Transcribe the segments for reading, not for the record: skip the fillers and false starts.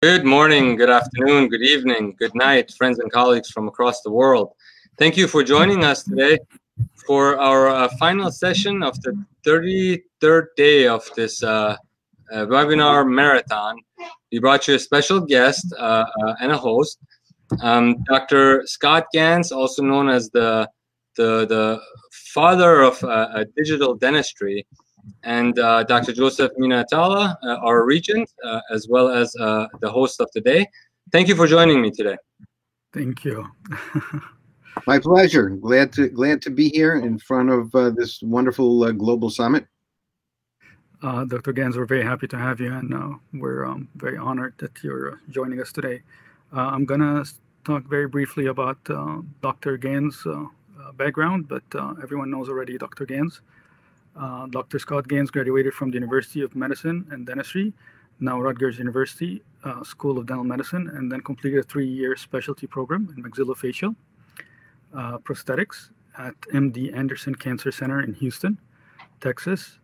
Good morning, good afternoon, good evening, good night, friends and colleagues from across the world. Thank you for joining us today for our final session of the 33rd day of this webinar marathon. We brought you a special guest and a host, Dr. Scott Ganz, also known as the father of digital dentistry, and Dr. Joseph Minatala, our regent, as well as the host of the day. Thank you for joining me today. Thank you. My pleasure. Glad to be here in front of this wonderful global summit. Dr. Ganz, we're very happy to have you, and we're very honored that you're joining us today. I'm gonna talk very briefly about Dr. Ganz' background, but everyone knows already Dr. Ganz. Dr. Scott Ganz graduated from the University of Medicine and Dentistry, now Rutgers University School of Dental Medicine, and then completed a 3-year specialty program in maxillofacial prosthetics at MD Anderson Cancer Center in Houston, Texas.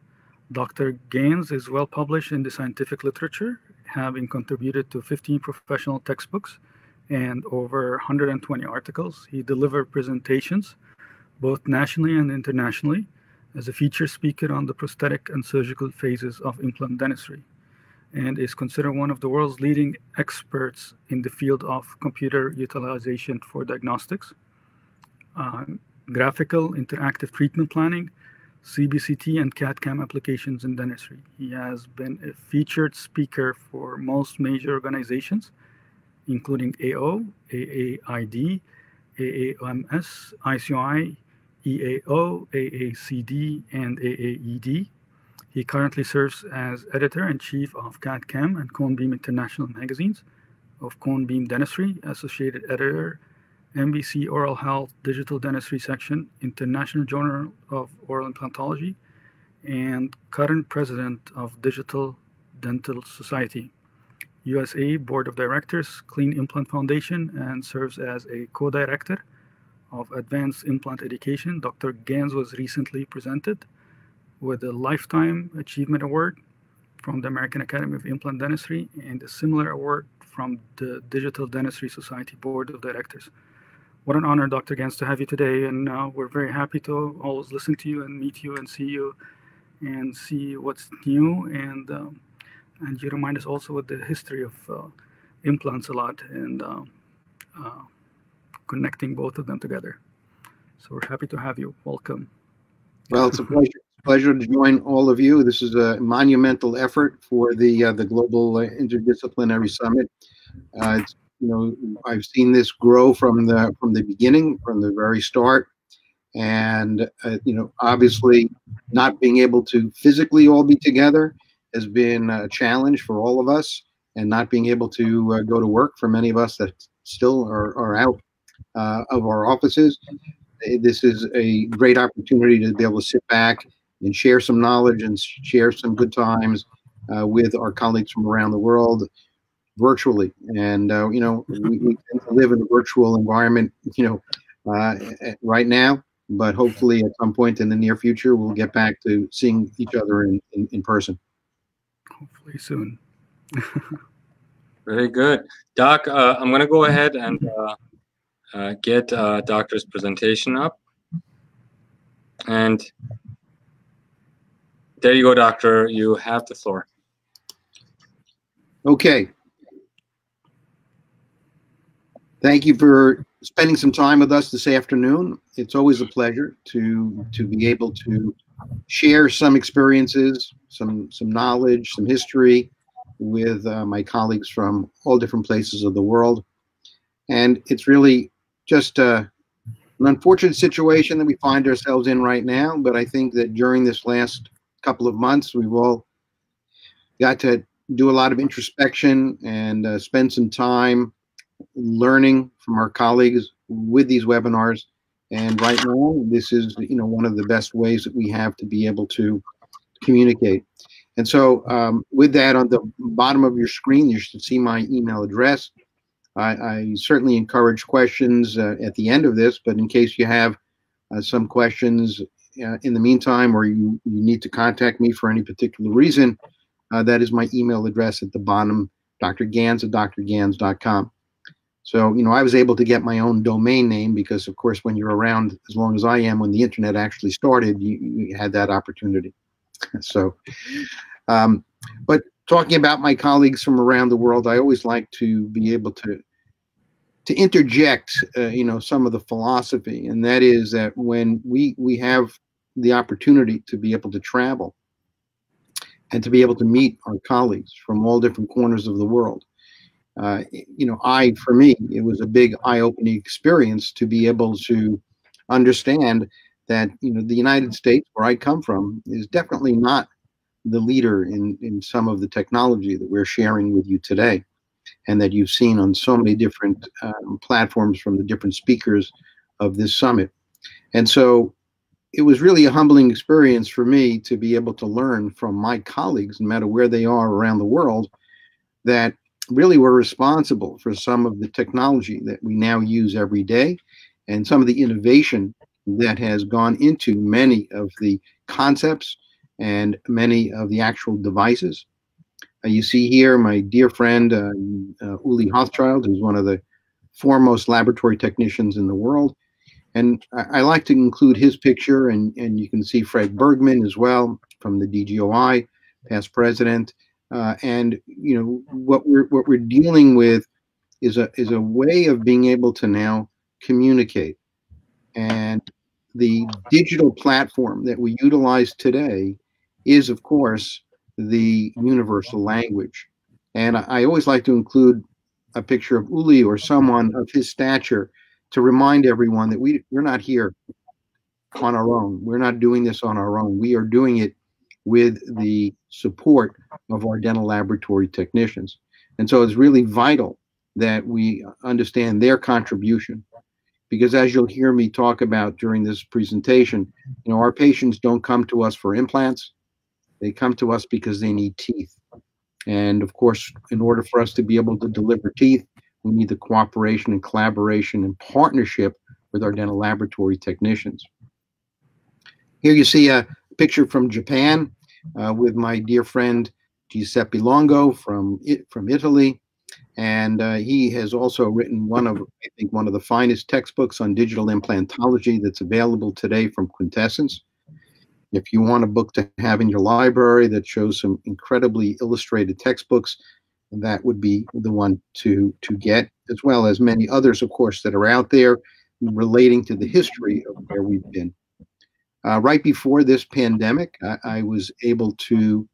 Dr. Ganz is well published in the scientific literature, having contributed to 15 professional textbooks and over 120 articles. He delivered presentations both nationally and internationally as a featured speaker on the prosthetic and surgical phases of implant dentistry, and is considered one of the world's leading experts in the field of computer utilization for diagnostics, graphical interactive treatment planning, CBCT, and CAD/CAM applications in dentistry. He has been a featured speaker for most major organizations, including AO, AAID, AAMS, ICOI, EAO, AACD, and AAED. He currently serves as editor-in-chief of CAD/CAM and Cone Beam International magazines, of Cone Beam Dentistry, associated editor, MBC Oral Health Digital Dentistry Section, International Journal of Oral Implantology, and current president of Digital Dental Society, USA Board of Directors, Clean Implant Foundation, and serves as a co-director of Advanced Implant Education. Dr. Ganz was recently presented with a Lifetime Achievement Award from the American Academy of Implant Dentistry and a similar award from the Digital Dentistry Society Board of Directors. What an honor, Dr. Ganz, to have you today, and we're very happy to always listen to you and meet you and see you and see what's new, and you remind us also with the history of implants a lot, and connecting both of them together. So we're happy to have you. Welcome. Well, it's a pleasure to join all of you. This is a monumental effort for the Global Interdisciplinary Summit. I've seen this grow from the beginning, from the very start, and obviously not being able to physically all be together has been a challenge for all of us, and not being able to go to work for many of us that still are out of our offices. This is a great opportunity to be able to sit back and share some knowledge and share some good times with our colleagues from around the world virtually. And we tend to live in a virtual environment right now, but hopefully at some point in the near future we'll get back to seeing each other in person. Hopefully soon. Very good. Doc, I'm going to go ahead and get Doctor's presentation up. And there you go, Doctor. You have the floor. Okay. Thank you for spending some time with us this afternoon. It's always a pleasure to be able to share some experiences, some knowledge, some history with my colleagues from all different places of the world. And it's really just an unfortunate situation that we find ourselves in right now, but I think that during this last couple of months, we've all got to do a lot of introspection and spend some time learning from our colleagues with these webinars. And right now, this is one of the best ways that we have to be able to communicate. And so with that, on the bottom of your screen, you should see my email address. I certainly encourage questions at the end of this, but in case you have some questions in the meantime, or you need to contact me for any particular reason, that is my email address at the bottom Dr. Ganz at drgans.com. So, I was able to get my own domain name because, of course, when you're around as long as I am, when the internet actually started, you had that opportunity. So, but talking about my colleagues from around the world, I always like to be able to interject, some of the philosophy, and that is that when we have the opportunity to be able to travel and to be able to meet our colleagues from all different corners of the world, for me, it was a big eye-opening experience to be able to understand that, the United States, where I come from, is definitely not the leader in some of the technology that we're sharing with you today, and that you've seen on so many different platforms from the different speakers of this summit. And so it was really a humbling experience for me to be able to learn from my colleagues, no matter where they are around the world, that really were responsible for some of the technology that we now use every day, and some of the innovation that has gone into many of the concepts and many of the actual devices. You see here my dear friend Uli Hochschild, who's one of the foremost laboratory technicians in the world. And I like to include his picture, and you can see Fred Bergman as well from the DGOI, past president. And what we're dealing with is a way of being able to now communicate, and the digital platform that we utilize today is, of course, the universal language. And I always like to include a picture of Uli or someone of his stature to remind everyone that we're not here on our own. We're not doing this on our own. We are doing it with the support of our dental laboratory technicians. And so it's really vital that we understand their contribution, because as you'll hear me talk about during this presentation, our patients don't come to us for implants. They come to us because they need teeth. And of course, in order for us to be able to deliver teeth, we need the cooperation and collaboration and partnership with our dental laboratory technicians. Here you see a picture from Japan with my dear friend Giuseppe Longo from Italy, and he has also written one of the finest textbooks on digital implantology that's available today from Quintessence. If you want a book to have in your library that shows some incredibly illustrated textbooks, that would be the one to get, as well as many others, of course, that are out there relating to the history of where we've been. Right before this pandemic, I was able to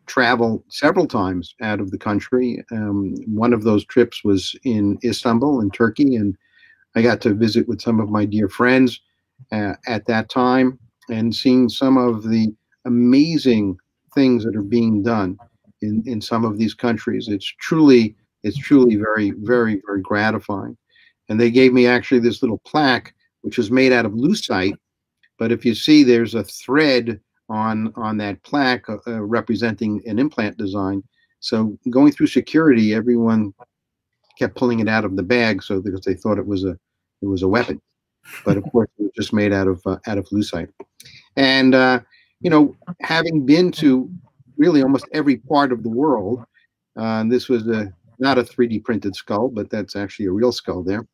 travel several times out of the country. One of those trips was in Istanbul in Turkey, and I got to visit with some of my dear friends at that time, and seeing some of the amazing things that are being done in some of these countries. It's truly very, very, very gratifying. And they gave me actually this little plaque, which is made out of lucite. But if you see, there's a thread on that plaque representing an implant design. So going through security, everyone kept pulling it out of the bag, because they thought it was a weapon. But of course, it was just made out of lucite. And having been to really almost every part of the world, this was not a 3D printed skull, but that's actually a real skull there.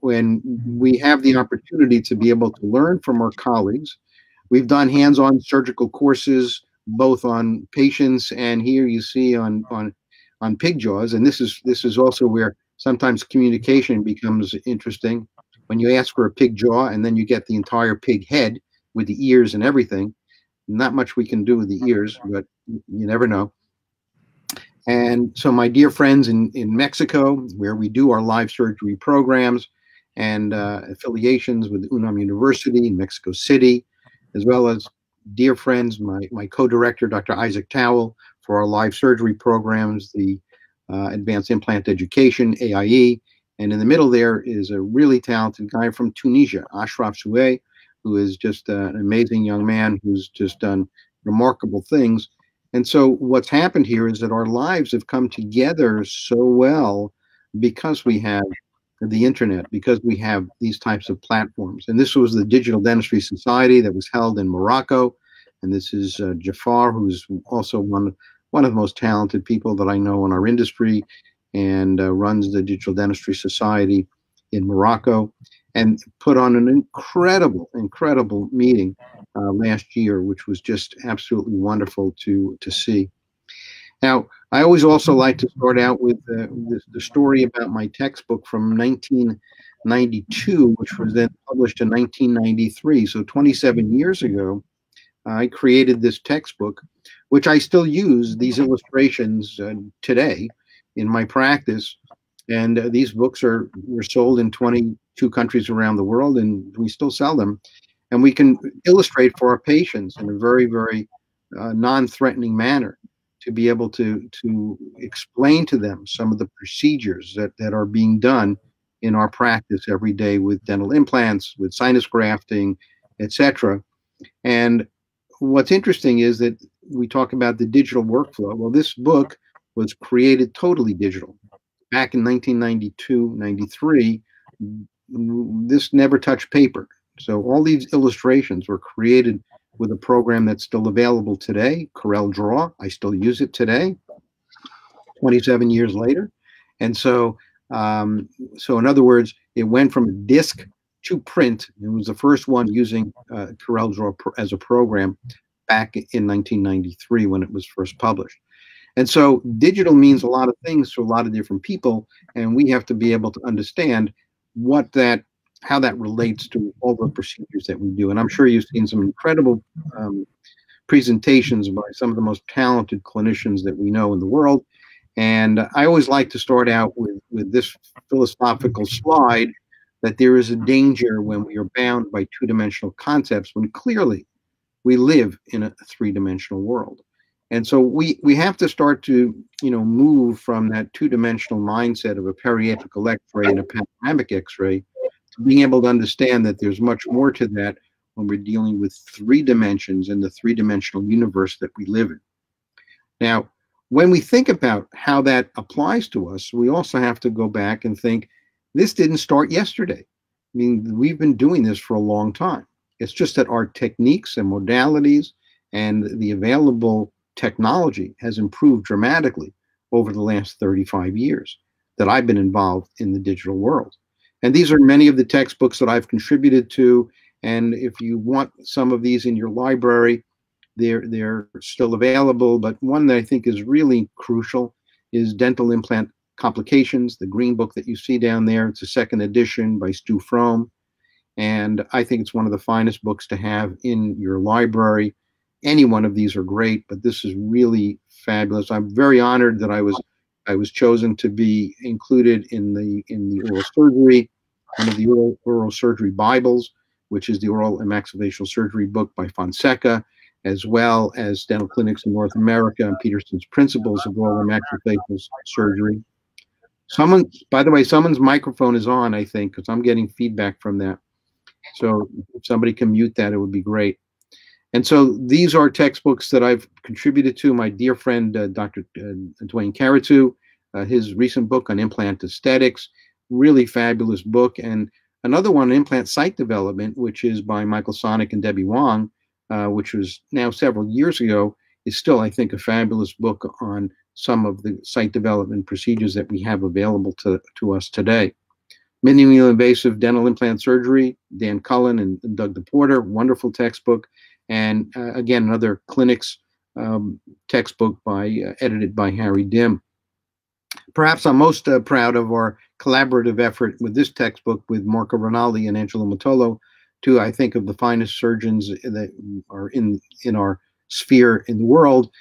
When we have the opportunity to be able to learn from our colleagues, we've done hands-on surgical courses, both on patients and here you see on pig jaws. And this is also where sometimes communication becomes interesting. When you ask for a pig jaw and then you get the entire pig head with the ears and everything, not much we can do with the ears, but you never know. And so my dear friends in Mexico, where we do our live surgery programs and affiliations with UNAM University in Mexico City, as well as dear friends, my co-director, Dr. Isaac Towell, for our live surgery programs, the Advanced Implant Education, AIE. And in the middle there is a really talented guy from Tunisia, Ashraf Souei, who is just an amazing young man who's just done remarkable things. And so what's happened here is that our lives have come together so well because we have the internet, because we have these types of platforms. And this was the Digital Dentistry Society that was held in Morocco. And this is Jafar, who's also one one of the most talented people that I know in our industry, and runs the Digital Dentistry Society in Morocco, and put on an incredible meeting last year, which was just absolutely wonderful to see. Now, I always also like to start out with the story about my textbook from 1992, which was then published in 1993. So 27 years ago, I created this textbook, which I still use these illustrations today in my practice. And these books were sold in 22 countries around the world, and we still sell them. And we can illustrate for our patients in a very non-threatening manner, to be able to explain to them some of the procedures that are being done in our practice every day with dental implants, with sinus grafting, etc. And what's interesting is that we talk about the digital workflow. Well, this book was created totally digital. Back in 1992, 93, this never touched paper. So all these illustrations were created with a program that's still available today, Corel Draw. I still use it today, 27 years later. And so, in other words, it went from a disk to print. It was the first one using Corel Draw as a program back in 1993 when it was first published. And so digital means a lot of things to a lot of different people, and we have to be able to understand how that relates to all the procedures that we do. And I'm sure you've seen some incredible presentations by some of the most talented clinicians that we know in the world. And I always like to start out with this philosophical slide, that there is a danger when we are bound by two-dimensional concepts, when clearly we live in a three-dimensional world. And so we have to start to, move from that two-dimensional mindset of a periapical X-ray and a panoramic X-ray to being able to understand that there's much more to that when we're dealing with three dimensions in the three-dimensional universe that we live in. Now, when we think about how that applies to us, we also have to go back and think, this didn't start yesterday. I mean, we've been doing this for a long time. It's just that our techniques and modalities and the available technology has improved dramatically over the last 35 years that I've been involved in the digital world. And these are many of the textbooks that I've contributed to. And if you want some of these in your library, they're still available. But one that I think is really crucial is Dental Implant Complications, the green book that you see down there. It's a second edition by Stu Frome. And I think it's one of the finest books to have in your library. Any one of these are great, but this is really fabulous. I'm very honored that I was chosen to be included in the oral surgery, one of the oral surgery Bibles, which is the Oral and Maxillofacial Surgery book by Fonseca, as well as Dental Clinics in North America and Peterson's Principles of Oral and Maxillofacial Surgery. By the way, someone's microphone is on, I think, because I'm getting feedback from that. So if somebody can mute that, it would be great. And so these are textbooks that I've contributed to. My dear friend, Dr. Dwayne Caratu, his recent book on implant aesthetics, really fabulous book. And another one, Implant Site Development, which is by Michael Sonic and Debbie Wong, which was now several years ago, is still, I think, a fabulous book on some of the site development procedures that we have available to us today. Minimally Invasive Dental Implant Surgery, Dan Cullen and Doug DePorter, wonderful textbook. And again, another clinics textbook edited by Harry Dim. Perhaps I'm most proud of our collaborative effort with this textbook with Marco Rinaldi and Angelo Motolo, two, I think, of the finest surgeons that are in our sphere in the world,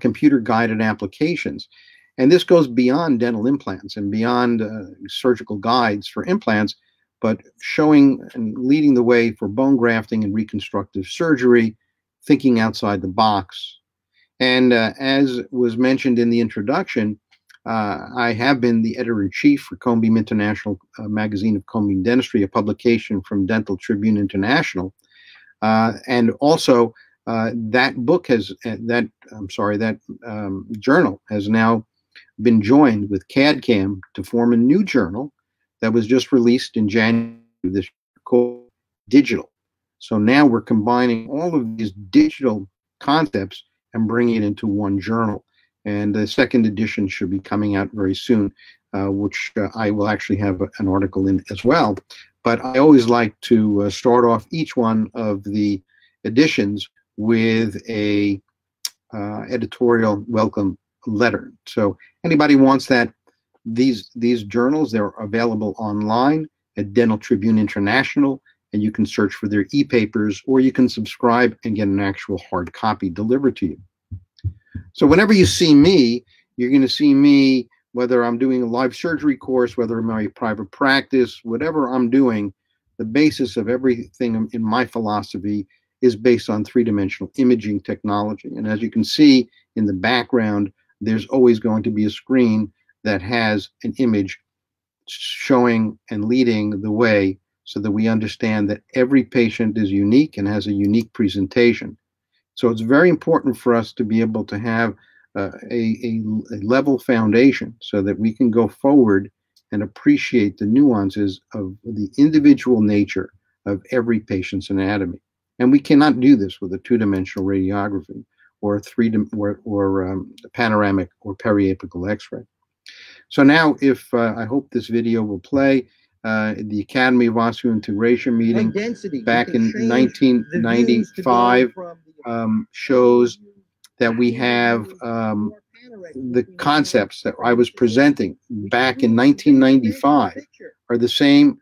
computer-guided applications. And this goes beyond dental implants and beyond surgical guides for implants, but showing and leading the way for bone grafting and reconstructive surgery, thinking outside the box. And as was mentioned in the introduction, I have been the editor-in-chief for Cone Beam International Magazine of Cone Beam Dentistry, a publication from Dental Tribune International. And also, that journal has now been joined with CAD/CAM to form a new journal that was just released in January this year called Digital. So now we're combining all of these digital concepts and bringing it into one journal. And the second edition should be coming out very soon, which I will actually have an article in as well. But I always like to start off each one of the editions with a editorial welcome letter. So anybody wants that, these journals, they're available online at Dental Tribune International, and you can search for their e-papers, or you can subscribe and get an actual hard copy delivered to you. So whenever you see me, you're going to see me, whether I'm doing a live surgery course, whether I'm in private practice, whatever I'm doing, the basis of everything in my philosophy is based on three-dimensional imaging technology. And as you can see in the background, there's always going to be a screen that has an image showing and leading the way, so that we understand that every patient is unique and has a unique presentation. So it's very important for us to be able to have a level foundation so that we can go forward and appreciate the nuances of the individual nature of every patient's anatomy. And we cannot do this with a two-dimensional radiography or panoramic or periapical X-ray. So now, if I hope this video will play, the Academy of Osseointegration meeting back in 1995 shows that we have the concepts that I was presenting back in 1995 are the same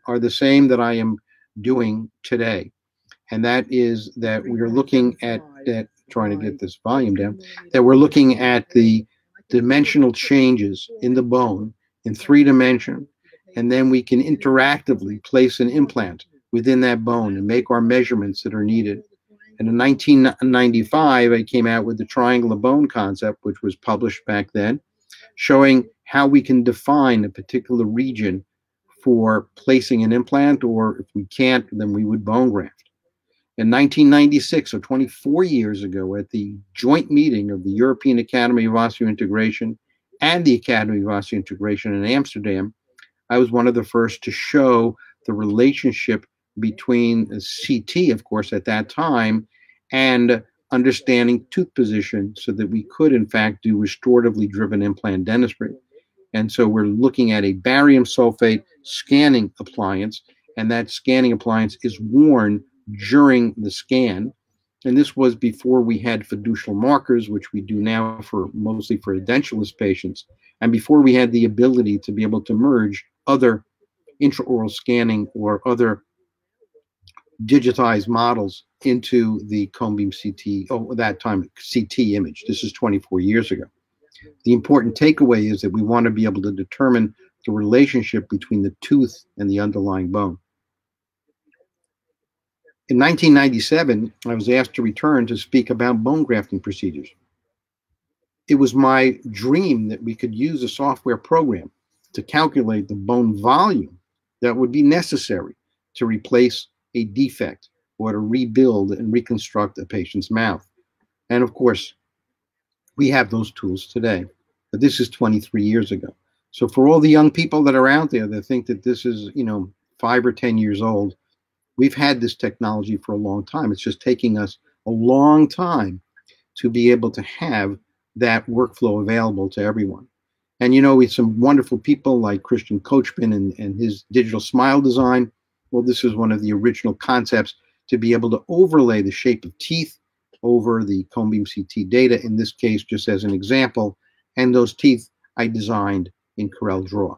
that I am doing today. And that is that we are looking at that, trying to get this volume down, that we're looking at the dimensional changes in the bone in 3 dimensions, and then we can interactively place an implant within that bone and make our measurements that are needed. And in 1995, I came out with the triangle of bone concept, which was published back then, showing how we can define a particular region for placing an implant, or if we can't, then we would bone graft. In 1996, so 24 years ago, at the joint meeting of the European Academy of Osseointegration and the Academy of Osseointegration in Amsterdam, I was one of the first to show the relationship between CT, of course, at that time, and understanding tooth position, so that we could, in fact, do restoratively driven implant dentistry. And so we're looking at a barium sulfate scanning appliance, and that scanning appliance is worn during the scan. And this was before we had fiducial markers, which we do now for mostly for edentulous patients, and before we had the ability to be able to merge other intraoral scanning or other digitized models into the cone beam CT, at that time CT image. This is 24 years ago. The important takeaway is that we want to be able to determine the relationship between the tooth and the underlying bone. In 1997, I was asked to return to speak about bone grafting procedures. It was my dream that we could use a software program to calculate the bone volume that would be necessary to replace a defect or to rebuild and reconstruct a patient's mouth. And of course, we have those tools today, but this is 23 years ago. So for all the young people that are out there that think that this is, 5 or 10 years old, we've had this technology for a long time. It's just taking us a long time to be able to have that workflow available to everyone. And with some wonderful people like Christian Coachman and his digital smile design. Well, this is one of the original concepts, to be able to overlay the shape of teeth over the cone beam CT data, in this case, just as an example. And those teeth I designed in Corel Draw.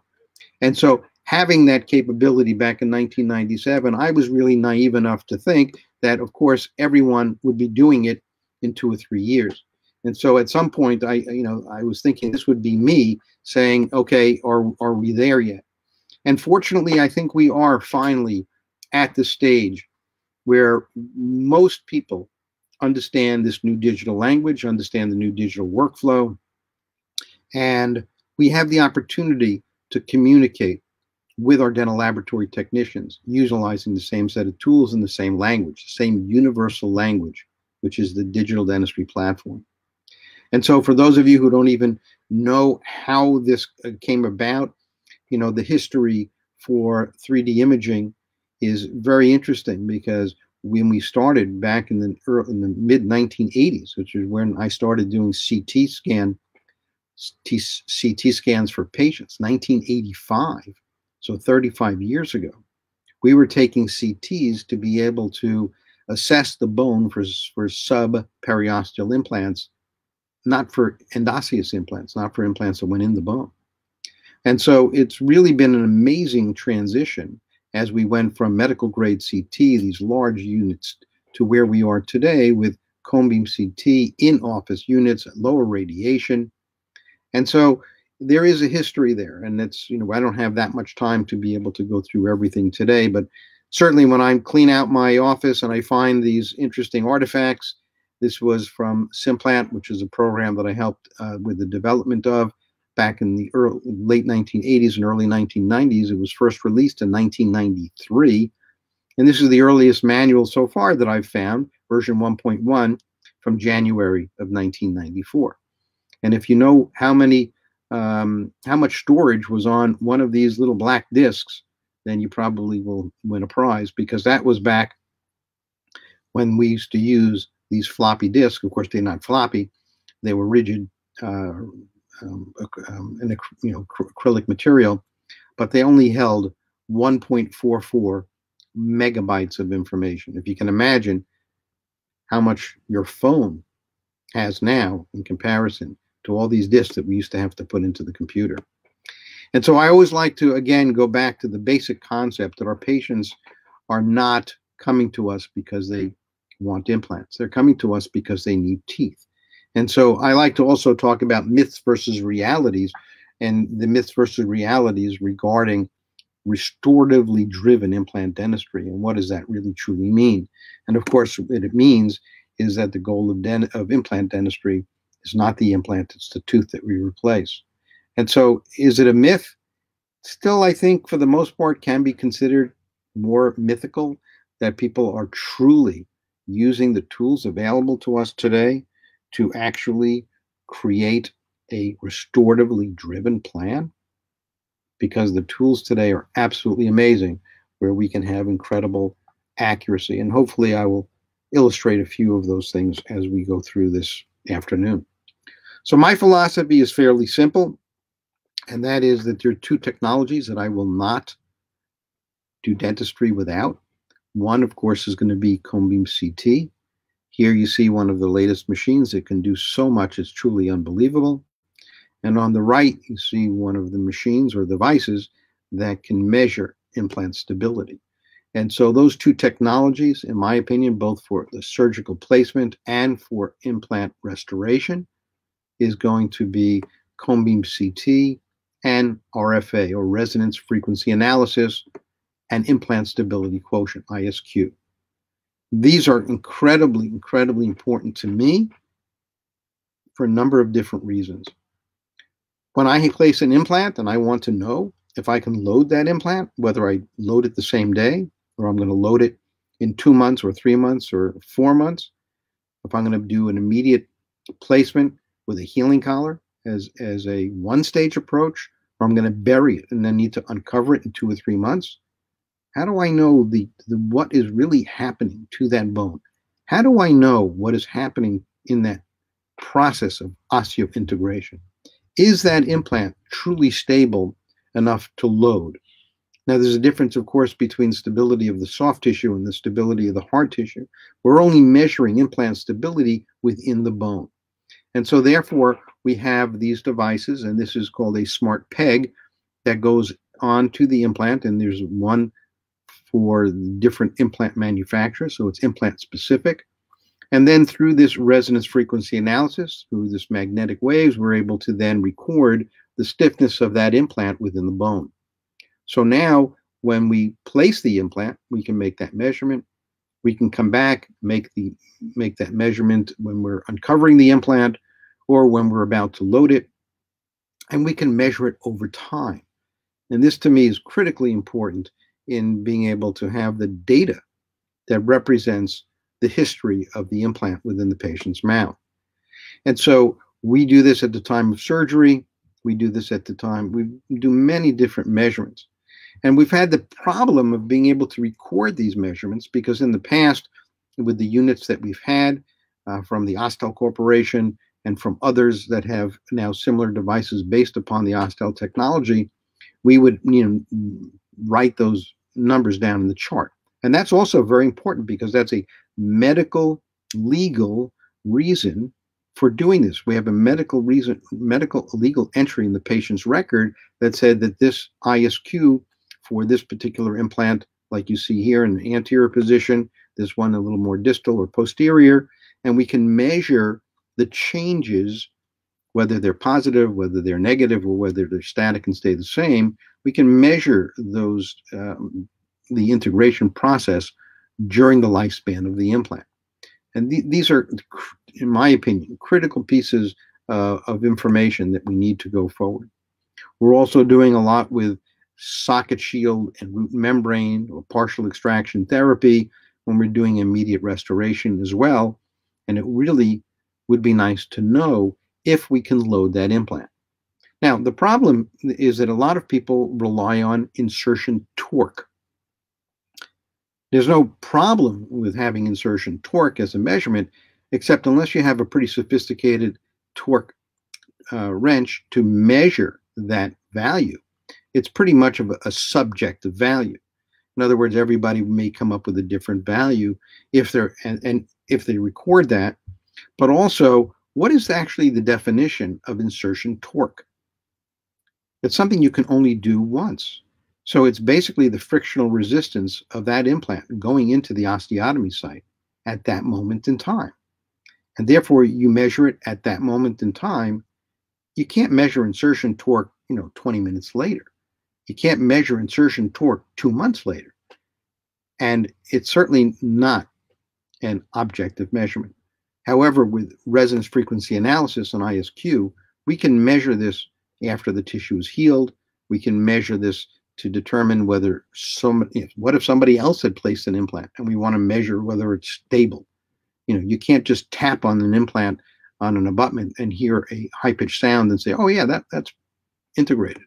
And so having that capability back in 1997, I was really naive enough to think that, of course, everyone would be doing it in 2 or 3 years. And so at some point, I was thinking this would be me saying, okay, are we there yet? And fortunately, I think we are finally at the stage where most people understand this new digital language, understand the new digital workflow, and we have the opportunity to communicate with our dental laboratory technicians, utilizing the same set of tools and the same language, the same universal language, which is the digital dentistry platform. And so for those of you who don't even know how this came about, the history for 3D imaging is very interesting, because when we started back in the mid 1980s, which is when I started doing CT scan CT scans for patients, 1985, so 35 years ago. We were taking CTs to be able to assess the bone for subperiosteal implants, not for endosteous implants, not for implants that went in the bone. And so it's really been an amazing transition as we went from medical grade CT, these large units, to where we are today with cone beam CT in office units at lower radiation. And so there is a history there. And it's, you know, I don't have that much time to be able to go through everything today, but certainly when I clean out my office and I find these interesting artifacts, this was from Simplant, which is a program that I helped with the development of back in the late 1980s and early 1990s. It was first released in 1993. And this is the earliest manual so far that I've found, version 1.1 from January of 1994. And if you know how much storage was on one of these little black discs, then you probably will win a prize, because that was back when we used to use these floppy disks. Of course, they're not floppy; they were rigid, acrylic material, but they only held 1.44 megabytes of information. If you can imagine how much your phone has now in comparison to all these disks that we used to have to put into the computer. And so I always like to, again, go back to the basic concept that our patients are not coming to us because they want implants. They're coming to us because they need teeth. And so I like to also talk about myths versus realities, and the myths versus realities regarding restoratively driven implant dentistry, and what does that really truly mean? And of course, what it means is that the goal of implant dentistry is not the implant, it's the tooth that we replace. And so is it a myth? Still, I think for the most part can be considered more mythical, that people are truly using the tools available to us today to actually create a restoratively driven plan, because the tools today are absolutely amazing, where we can have incredible accuracy. And hopefully I will illustrate a few of those things as we go through this afternoon. So my philosophy is fairly simple, and that is that there are two technologies that I will not do dentistry without. One, of course, is going to be cone beam CT. Here you see one of the latest machines that can do so much, it's truly unbelievable. And on the right, you see one of the machines or devices that can measure implant stability. And so those two technologies, in my opinion, both for the surgical placement and for implant restoration, is going to be cone beam CT and RFA, or resonance frequency analysis, and implant stability quotient, ISQ. These are incredibly, incredibly important to me for a number of different reasons. When I place an implant and I want to know if I can load that implant, whether I load it the same day, or I'm going to load it in 2 months or 3 months or 4 months, if I'm going to do an immediate placement with a healing collar as a one-stage approach, or I'm going to bury it and then need to uncover it in 2 or 3 months, how do I know what is really happening to that bone? How do I know what is happening in that process of osseointegration? Is that implant truly stable enough to load? Now, there's a difference, of course, between stability of the soft tissue and the stability of the hard tissue. We're only measuring implant stability within the bone. And so, therefore, we have these devices, and this is called a smart peg that goes onto the implant, and there's one for different implant manufacturers, so it's implant specific. And then through this resonance frequency analysis, through this magnetic waves, we're able to then record the stiffness of that implant within the bone. So now when we place the implant, we can make that measurement. We can come back, make that measurement when we're uncovering the implant or when we're about to load it, and we can measure it over time. And this to me is critically important in being able to have the data that represents the history of the implant within the patient's mouth. And so we do this at the time of surgery. We do this at the time, we do many different measurements. And we've had the problem of being able to record these measurements because in the past, with the units that we've had from the Ostel Corporation and from others that have now similar devices based upon the Ostel technology, we would write those numbers down in the chart. And that's also very important because that's a medical legal reason for doing this. We have a medical legal entry in the patient's record that said that this ISQ for this particular implant, like you see here in the anterior position, this one a little more distal or posterior, and we can measure the changes, whether they're positive, whether they're negative, or whether they're static and stay the same. We can measure those, the integration process during the lifespan of the implant. And these are, in my opinion, critical pieces of information that we need to go forward. We're also doing a lot with socket shield and root membrane or partial extraction therapy when we're doing immediate restoration as well. And it really would be nice to know if we can load that implant. Now, the problem is that a lot of people rely on insertion torque. There's no problem with having insertion torque as a measurement, except unless you have a pretty sophisticated torque wrench to measure that value, it's pretty much of a subjective value. In other words, everybody may come up with a different value if they're and if they record that. But also, what is actually the definition of insertion torque? It's something you can only do once. So it's basically the frictional resistance of that implant going into the osteotomy site at that moment in time. And therefore, you measure it at that moment in time. You can't measure insertion torque, 20 minutes later. You can't measure insertion torque 2 months later. And it's certainly not an objective measurement. However, with resonance frequency analysis on ISQ, we can measure this after the tissue is healed. We can measure this to determine whether what if somebody else had placed an implant and we want to measure whether it's stable. You can't just tap on an implant on an abutment and hear a high-pitched sound and say, oh yeah, that's integrated.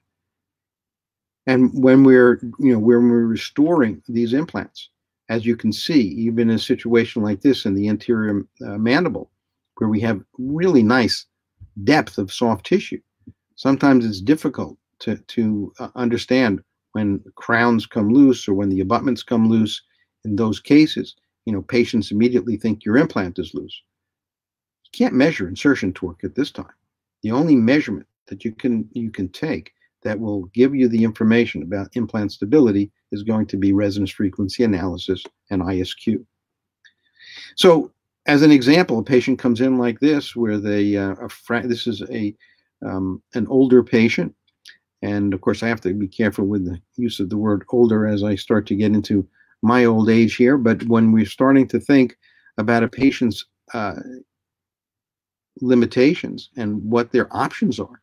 And when we're restoring these implants, as you can see, even in a situation like this in the anterior mandible, where we have really nice depth of soft tissue, sometimes it's difficult to understand when crowns come loose or when the abutments come loose. In those cases, patients immediately think your implant is loose. You can't measure insertion torque at this time. The only measurement that you can take that will give you the information about implant stability is going to be resonance frequency analysis and ISQ. So, as an example, a patient comes in like this, where this is an older patient, and of course I have to be careful with the use of the word older as I start to get into my old age here. But when we're starting to think about a patient's limitations and what their options are,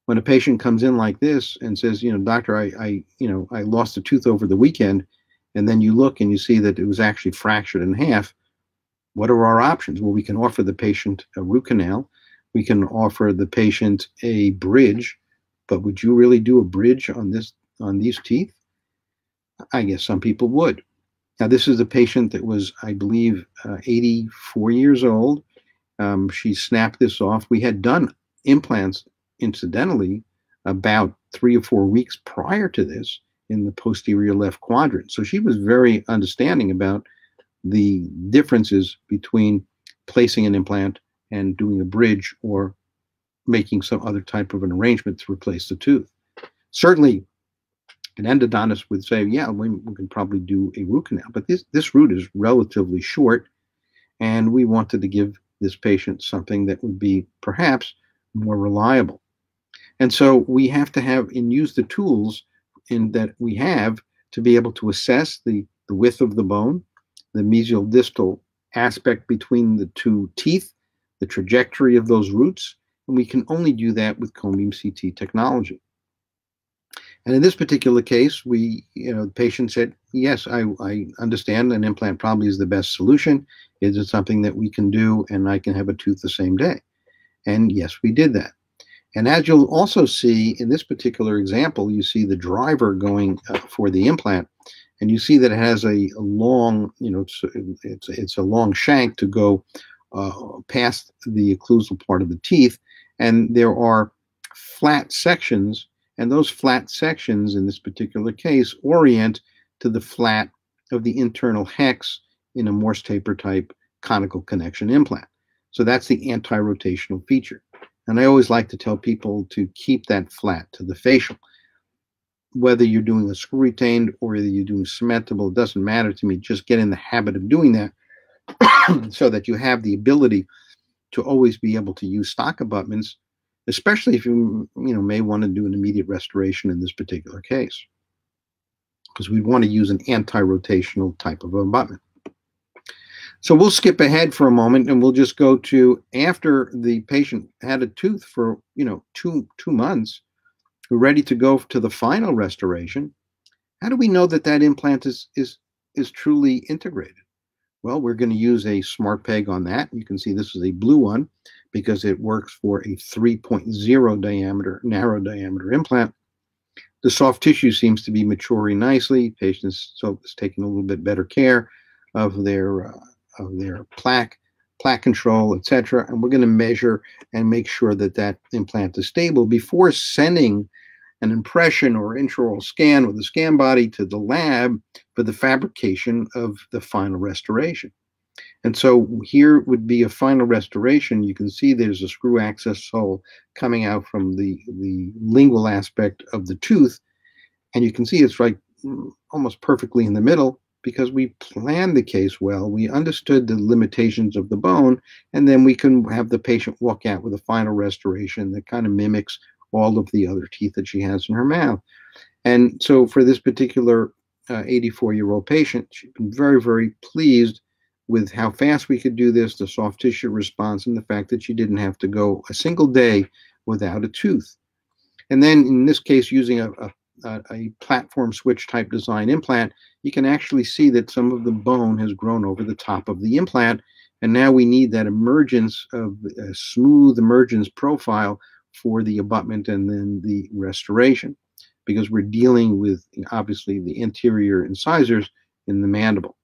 when a patient comes in like this and says, doctor, I lost a tooth over the weekend, and then you look and you see that it was actually fractured in half, what are our options? Well, we can offer the patient a root canal. We can offer the patient a bridge, but would you really do a bridge on these teeth? I guess some people would. Now, this is a patient that was, I believe, 84 years old. She snapped this off. We had done implants, incidentally, about 3 or 4 weeks prior to this in the posterior left quadrant. So she was very understanding about the differences between placing an implant and doing a bridge or making some other type of an arrangement to replace the tooth. Certainly, an endodontist would say, yeah, we can probably do a root canal, but this root is relatively short, and we wanted to give this patient something that would be perhaps more reliable. And so we have to have and use the tools that we have to be able to assess the width of the bone, the mesial distal aspect between the two teeth, the trajectory of those roots, and we can only do that with cone beam CT technology. And in this particular case, the patient said, yes, I understand an implant probably is the best solution. Is it something that we can do and I can have a tooth the same day? And yes, we did that. And as you'll also see in this particular example, you see the driver going for the implant, and you see that it has a long, it's a long shank to go past the occlusal part of the teeth, and there are flat sections, and those flat sections in this particular case orient to the flat of the internal hex in a Morse taper type conical connection implant. So that's the anti-rotational feature. And I always like to tell people to keep that flat to the facial. Whether you're doing a screw retained or whether you're doing cementable, it doesn't matter to me. Just get in the habit of doing that so that you have the ability to always be able to use stock abutments, especially if you may want to do an immediate restoration in this particular case, because we want to use an anti-rotational type of abutment. So we'll skip ahead for a moment and we'll just go to after the patient had a tooth for two months, we're ready to go to the final restoration. How do we know that that implant is truly integrated? Well, we're going to use a smart peg on that. You can see this is a blue one because it works for a 3.0 diameter, narrow diameter implant. The soft tissue seems to be maturing nicely. Patients is taking a little bit better care of their plaque control, etc. And we're going to measure and make sure that that implant is stable before sending an impression or intraoral scan with the scan body to the lab for the fabrication of the final restoration. And so here would be a final restoration. You can see there's a screw access hole coming out from the lingual aspect of the tooth. And you can see it's right almost perfectly in the middle because we planned the case well. We understood the limitations of the bone, and then we can have the patient walk out with a final restoration that kind of mimics all of the other teeth that she has in her mouth. And so for this particular 84-year-old patient, she's been very, very pleased with how fast we could do this, the soft tissue response, and the fact that she didn't have to go a single day without a tooth. And then in this case, using a platform switch type design implant, you can actually see that some of the bone has grown over the top of the implant. And now we need that emergence of a smooth emergence profile for the abutment and then the restoration, because we're dealing with obviously the anterior incisors in the mandible.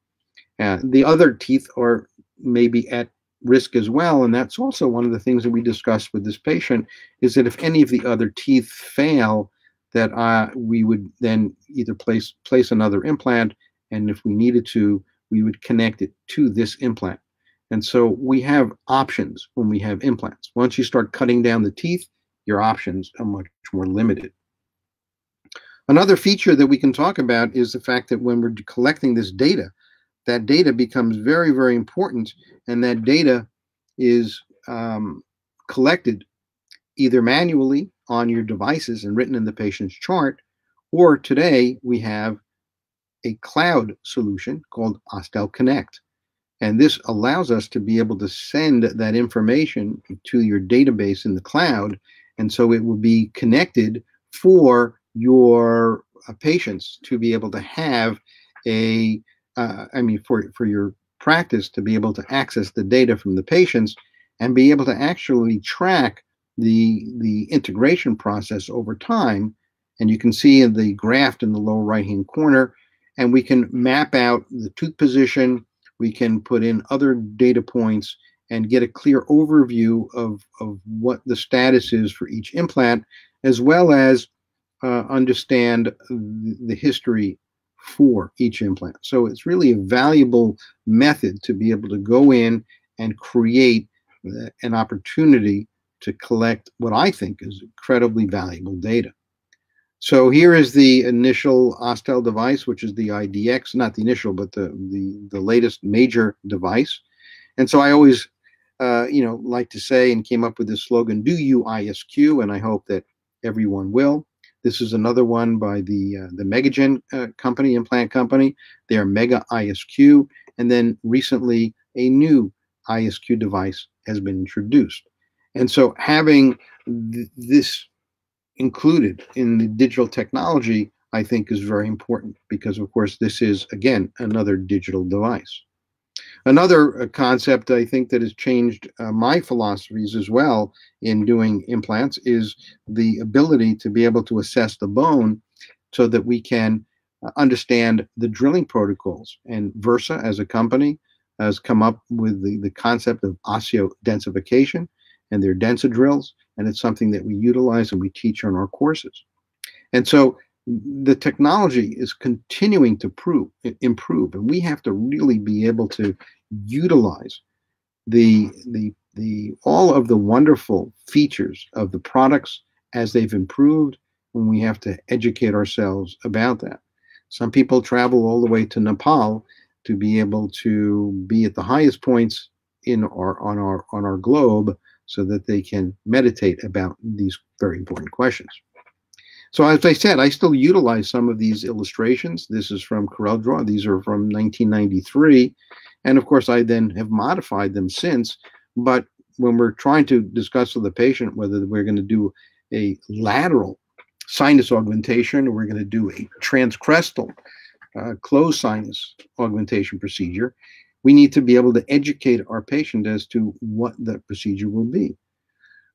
The other teeth are maybe at risk as well, and that's also one of the things that we discussed with this patient, is that if any of the other teeth fail, that we would then either place another implant, and if we needed to, we would connect it to this implant. And so we have options when we have implants. Once you start cutting down the teeth, your options are much more limited. Another feature that we can talk about is the fact that when we're collecting this data, that data becomes very, very important, and that data is collected either manually on your devices and written in the patient's chart, or today we have a cloud solution called Ostel Connect. And this allows us to be able to send that information to your database in the cloud, and so it will be connected for your patients to be able to have for your practice to be able to access the data from the patients and be able to actually track the integration process over time. And you can see in the graph in the lower right-hand corner, and we can map out the tooth position. We can put in other data points and get a clear overview of what the status is for each implant, as well as understand the history for each implant. So it's really a valuable method to be able to go in and create an opportunity to collect what I think is incredibly valuable data. So here is the initial Ostel device, which is the IDX, not the initial, but the latest major device. And so I always, like to say, and came up with this slogan, do you ISQ? And I hope that everyone will. This is another one by the Megagen company, implant company. They are Mega ISQ. And then recently a new ISQ device has been introduced. And so having this included in the digital technology, I think, is very important because, of course, this is, again, another digital device. Another concept I think that has changed my philosophies as well in doing implants is the ability to be able to assess the bone so that we can understand the drilling protocols. And Versa, as a company, has come up with the concept of osteodensification and their drills, and it's something that we utilize and we teach on our courses. And so the technology is continuing to improve, and we have to really be able to utilize all of the wonderful features of the products as they've improved, and we have to educate ourselves about that. Some people travel all the way to Nepal to be able to be at the highest points on our globe so that they can meditate about these very important questions. So as I said, I still utilize some of these illustrations. This is from CorelDRAW. These are from 1993. And of course, I then have modified them since. But when we're trying to discuss with the patient whether we're going to do a lateral sinus augmentation or we're going to do a transcrestal closed sinus augmentation procedure, we need to be able to educate our patient as to what the procedure will be.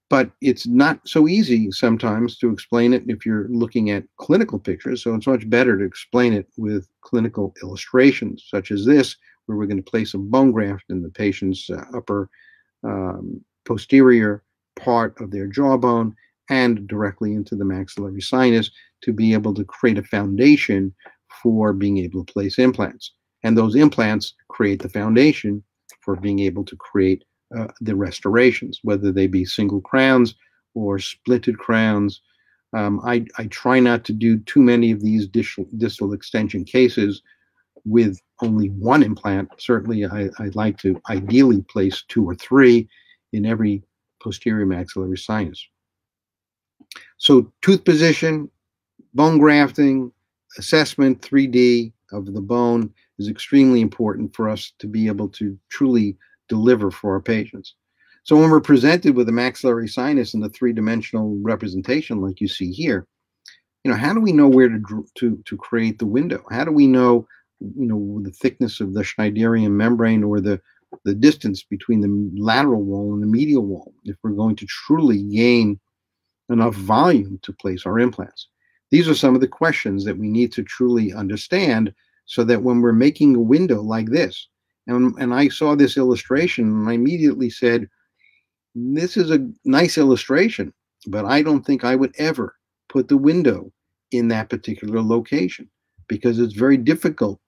But it's not so easy sometimes to explain it if you're looking at clinical pictures. So it's much better to explain it with clinical illustrations, such as this, where we're going to place a bone graft in the patient's upper posterior part of their jawbone and directly into the maxillary sinus to be able to create a foundation for being able to place implants. And those implants create the foundation for being able to create the restorations, whether they be single crowns or splitted crowns. I try not to do too many of these distal extension cases with only one implant. Certainly, I'd like to ideally place 2 or 3 in every posterior maxillary sinus. So tooth position, bone grafting, assessment 3D of the bone is extremely important for us to be able to truly deliver for our patients. So when we're presented with a maxillary sinus in the 3-dimensional representation like you see here, how do we know where to create the window? How do we know, the thickness of the Schneiderian membrane or the distance between the lateral wall and the medial wall if we're going to truly gain enough volume to place our implants? These are some of the questions that we need to truly understand so that when we're making a window like this, and I saw this illustration and I immediately said, this is a nice illustration, but I don't think I would ever put the window in that particular location because it's very difficult.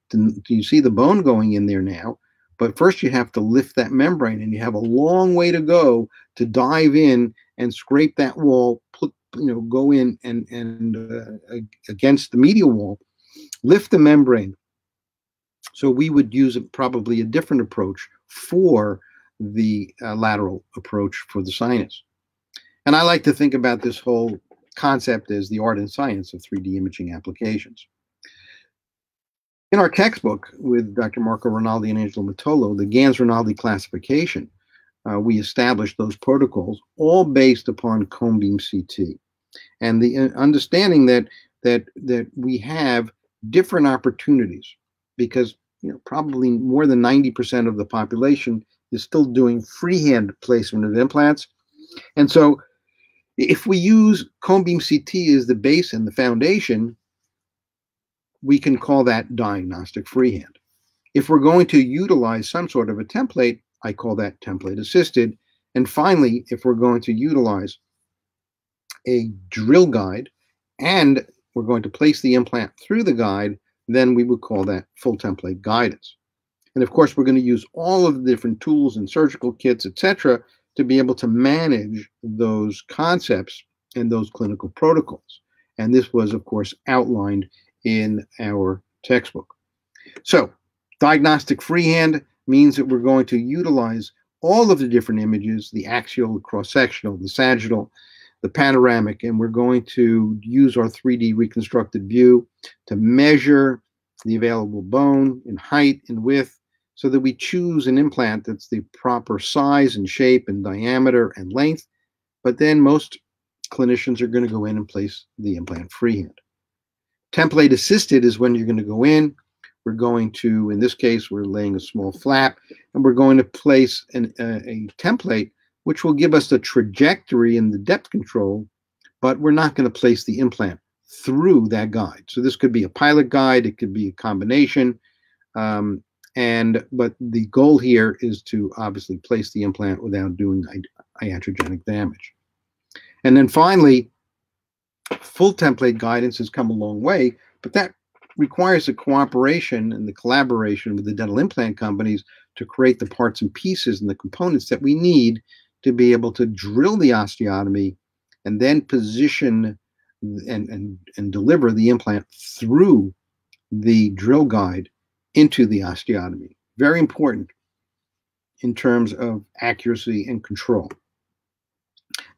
You see the bone going in there now, but first you have to lift that membrane and you have a long way to go to dive in and scrape that wall, go in and against the medial wall, lift the membrane. So we would use probably a different approach for the lateral approach for the sinus. And I like to think about this whole concept as the art and science of 3D imaging applications. In our textbook with Dr. Marco Rinaldi and Angelo Mattolo, the Ganz-Rinaldi classification, we established those protocols all based upon cone beam CT. And the understanding that we have different opportunities because probably more than 90% of the population is still doing freehand placement of implants. And so if we use cone beam CT as the base and the foundation, we can call that diagnostic freehand. If we're going to utilize some sort of a template, I call that template assisted. And finally, if we're going to utilize a drill guide and we're going to place the implant through the guide, then we would call that full template guidance. And of course, we're going to use all of the different tools and surgical kits, etc., to be able to manage those concepts and those clinical protocols. And this was, of course, outlined in our textbook. So diagnostic freehand means that we're going to utilize all of the different images, the axial, the cross-sectional, the sagittal, the panoramic, and we're going to use our 3D reconstructed view to measure the available bone in height and width so that we choose an implant that's the proper size and shape and diameter and length. But then most clinicians are going to go in and place the implant freehand. Template assisted is when you're going to go in. We're going to, in this case, we're laying a small flap, and we're going to place a template which will give us the trajectory and the depth control, but we're not going to place the implant through that guide. So this could be a pilot guide, it could be a combination. But the goal here is to obviously place the implant without doing iatrogenic damage. And then finally, full template guidance has come a long way, but that requires the cooperation and the collaboration with the dental implant companies to create the parts and pieces and the components that we need to be able to drill the osteotomy and then position and deliver the implant through the drill guide into the osteotomy. Very important in terms of accuracy and control.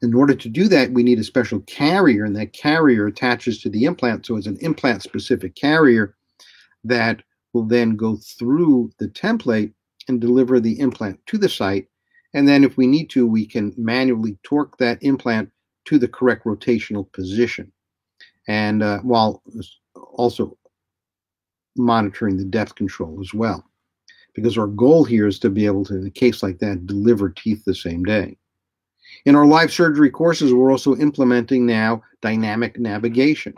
In order to do that, we need a special carrier, and that carrier attaches to the implant. So it's an implant-specific carrier that will then go through the template and deliver the implant to the site. And then if we need to, we can manually torque that implant to the correct rotational position, and while also monitoring the depth control as well. Because our goal here is to be able to, in a case like that, deliver teeth the same day. In our live surgery courses, we're also implementing now dynamic navigation.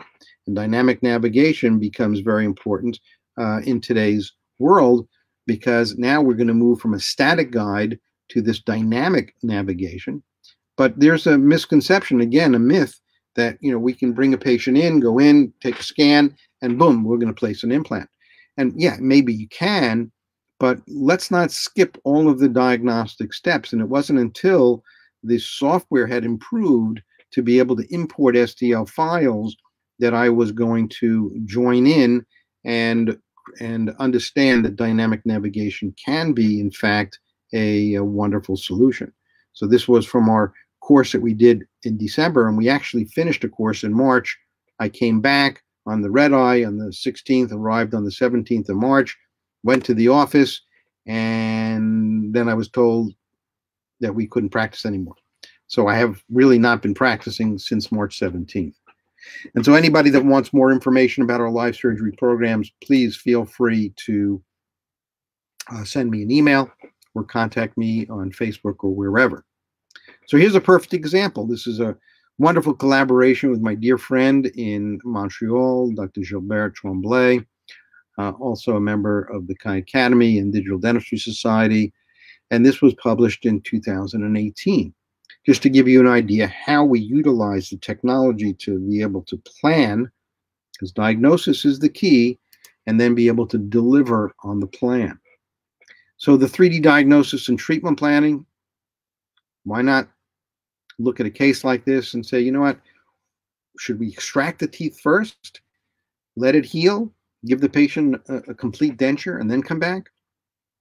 And dynamic navigation becomes very important in today's world, because now we're going to move from a static guide to this dynamic navigation. But there's a misconception, again, a myth, that we can bring a patient in, go in, take a scan, and boom, we're going to place an implant. And yeah, maybe you can, but let's not skip all of the diagnostic steps. And it wasn't until the software had improved to be able to import STL files that I was going to join in and understand that dynamic navigation can be, in fact, a wonderful solution. So this was from our course that we did in December, and we actually finished a course in March. I came back on the red eye on the 16th, arrived on the 17th of March, went to the office, and then I was told that we couldn't practice anymore. So I have really not been practicing since March 17th. And so anybody that wants more information about our live surgery programs, please feel free to send me an email or contact me on Facebook or wherever. So here's a perfect example. This is a wonderful collaboration with my dear friend in Montreal, Dr. Gilbert Tremblay, also a member of the Khan Academy and Digital Dentistry Society. And this was published in 2018. Just to give you an idea how we utilize the technology to be able to plan, because diagnosis is the key, and then be able to deliver on the plan. So the 3D diagnosis and treatment planning, why not look at a case like this and say, you know what, should we extract the teeth first, let it heal, give the patient a complete denture, and then come back?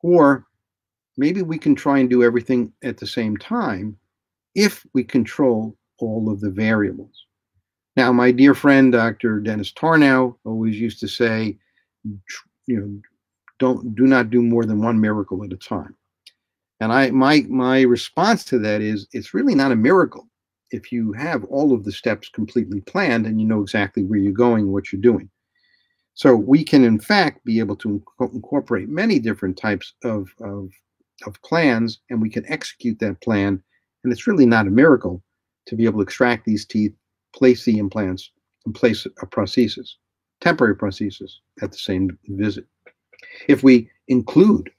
Or maybe we can try and do everything at the same time if we control all of the variables. Now, my dear friend, Dr. Dennis Tarnow, always used to say, do not do more than one miracle at a time. And my response to that is, it's really not a miracle if you have all of the steps completely planned and you know exactly where you're going, what you're doing. So we can, in fact, be able to incorporate many different types of plans, and we can execute that plan. And it's really not a miracle to be able to extract these teeth, place the implants, and place a prosthesis, temporary prosthesis, at the same visit. If we include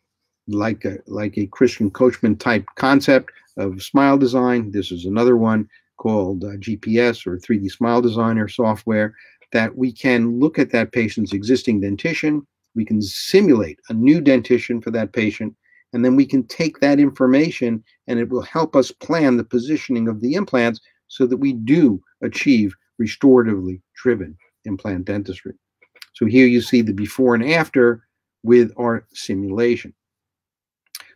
like a Christian Coachman type concept of smile design, this is another one called GPS, or 3D Smile Designer software, that we can look at that patient's existing dentition, we can simulate a new dentition for that patient, and then we can take that information and it will help us plan the positioning of the implants so that we do achieve restoratively driven implant dentistry. So here you see the before and after with our simulation.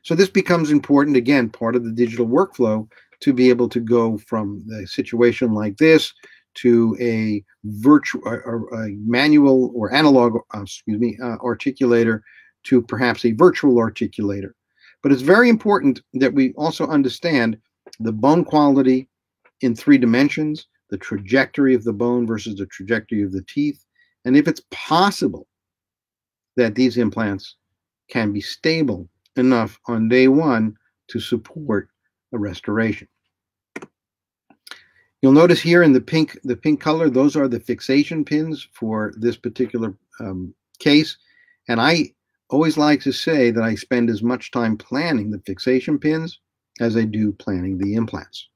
So this becomes important, again, part of the digital workflow, to be able to go from the situation like this to a virtual, a manual or analog, articulator, to perhaps a virtual articulator. But it's very important that we also understand the bone quality in 3 dimensions, the trajectory of the bone versus the trajectory of the teeth, and if it's possible that these implants can be stable enough on day 1 to support a restoration. You'll notice here in the pink color, those are the fixation pins for this particular case. And I always like to say that I spend as much time planning the fixation pins as I do planning the implants.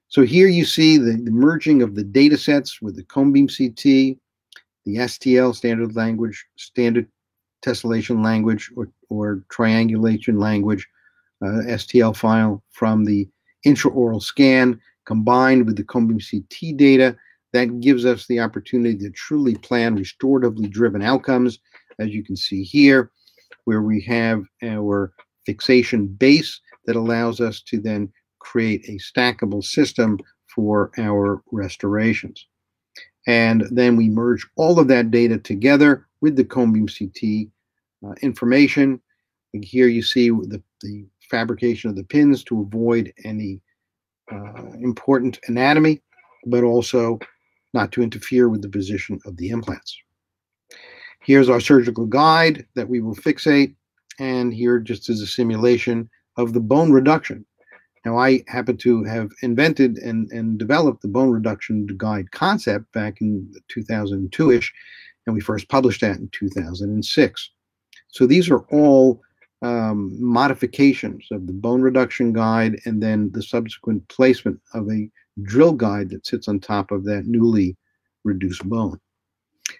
So here you see the merging of the data sets with the cone beam CT, the STL, standard tessellation language, or triangulation language, STL file from the intraoral scan combined with the cone beam CT data. That gives us the opportunity to truly plan restoratively driven outcomes, as you can see here, where we have our fixation base that allows us to then create a stackable system for our restorations. And then we merge all of that data together with the cone beam CT information. And here you see the fabrication of the pins to avoid any important anatomy, but also not to interfere with the position of the implants. Here's our surgical guide that we will fixate, and here just is a simulation of the bone reduction. Now, I happen to have invented and developed the bone reduction guide concept back in 2002-ish, and we first published that in 2006. So these are all modifications of the bone reduction guide and then the subsequent placement of a drill guide that sits on top of that newly reduced bone.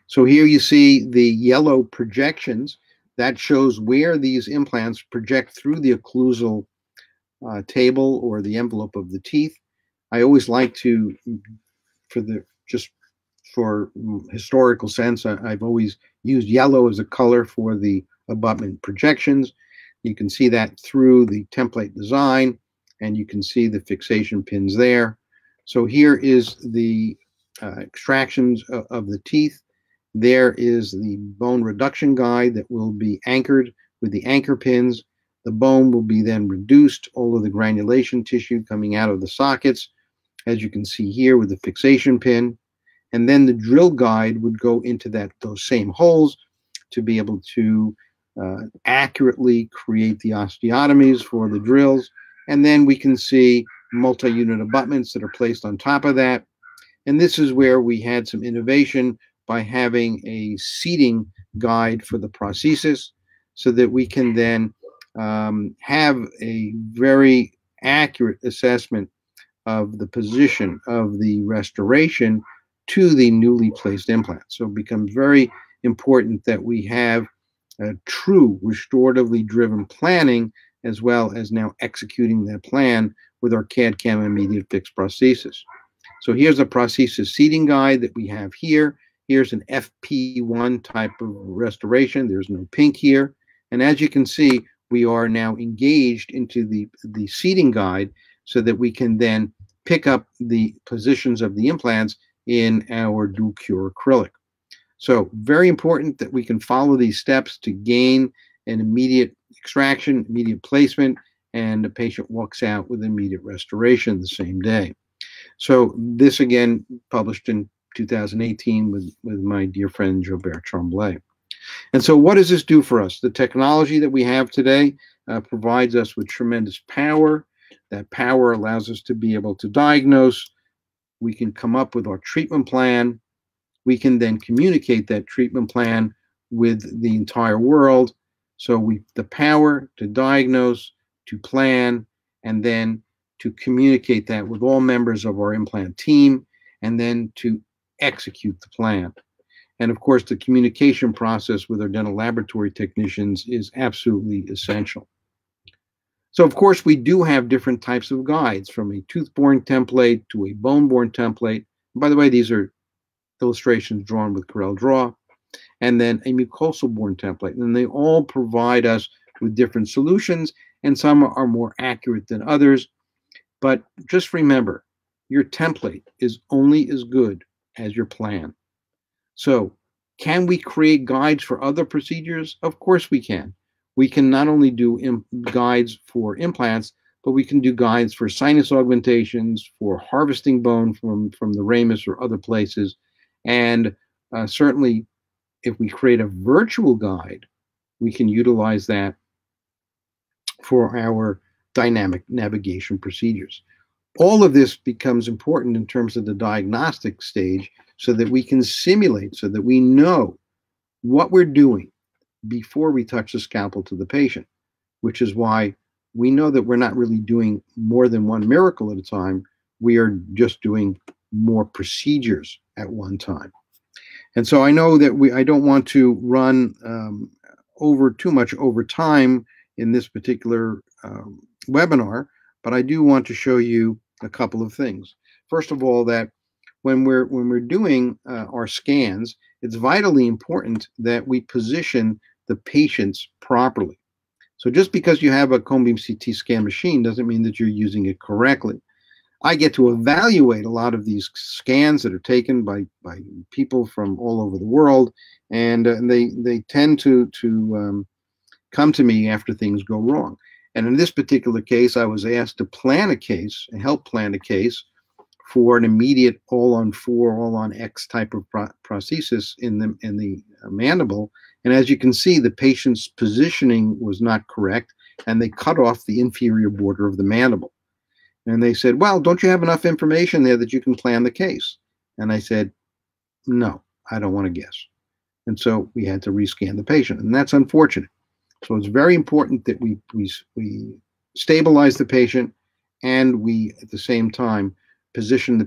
So here you see the yellow projections. That shows where these implants project through the occlusal table or the envelope of the teeth. I always like to, for historical sense, I've always used yellow as a color for the abutment projections. You can see that through the template design, and you can see the fixation pins there. So here is the extractions of the teeth. There is the bone reduction guide that will be anchored with the anchor pins. The bone will be then reduced, all of the granulation tissue coming out of the sockets, as you can see here with the fixation pin. And then the drill guide would go into those same holes to be able to accurately create the osteotomies for the drills. And then we can see multi-unit abutments that are placed on top of that. And this is where we had some innovation by having a seating guide for the prosthesis, so that we can then have a very accurate assessment of the position of the restoration to the newly placed implant. So it becomes very important that we have a true restoratively driven planning, as well as now executing that plan with our CAD/CAM immediate fixed prosthesis. So here's a prosthesis seating guide that we have here. Here's an FP1 type of restoration. There's no pink here. And as you can see, we are now engaged into the seating guide so that we can then pick up the positions of the implants in our dual cure acrylic. So very important that we can follow these steps to gain an immediate extraction, immediate placement, and the patient walks out with immediate restoration the same day. So this again published in 2018 with my dear friend Gilbert Tremblay. And so what does this do for us? The technology that we have today provides us with tremendous power. That power allows us to be able to diagnose. We can come up with our treatment plan. We can then communicate that treatment plan with the entire world. So the power to diagnose, to plan, and then to communicate that with all members of our implant team, and then to execute the plan. And of course, the communication process with our dental laboratory technicians is absolutely essential. So of course, we do have different types of guides, from a tooth-borne template to a bone-borne template. And by the way, these are illustrations drawn with Corel Draw, and then a mucosal-borne template. And they all provide us with different solutions, and some are more accurate than others. But just remember, your template is only as good as your plan. So can we create guides for other procedures? Of course we can. We can not only do guides for implants, but we can do guides for sinus augmentations, for harvesting bone from the ramus or other places. And certainly, if we create a virtual guide, we can utilize that for our dynamic navigation procedures. All of this becomes important in terms of the diagnostic stage, so that we can simulate, so that we know what we're doing, before we touch the scalpel to the patient, which is why we know that we're not really doing more than one miracle at a time. We are just doing more procedures at one time. And so I know that I don't want to run too much over time in this particular webinar, but I do want to show you a couple of things. First of all, that when we're doing our scans, it's vitally important that we position the patients properly. So just because you have a cone beam CT scan machine doesn't mean that you're using it correctly. I get to evaluate a lot of these scans that are taken by people from all over the world, and they tend to come to me after things go wrong. And in this particular case, I was asked to plan a case and help plan a case for an immediate all-on-4, all-on-X type of prosthesis in the mandible. And as you can see, the patient's positioning was not correct, and they cut off the inferior border of the mandible. And they said, well, don't you have enough information there that you can plan the case? And I said, no, I don't want to guess. And so we had to rescan the patient, and that's unfortunate. So it's very important that we stabilize the patient, and we, at the same time, position the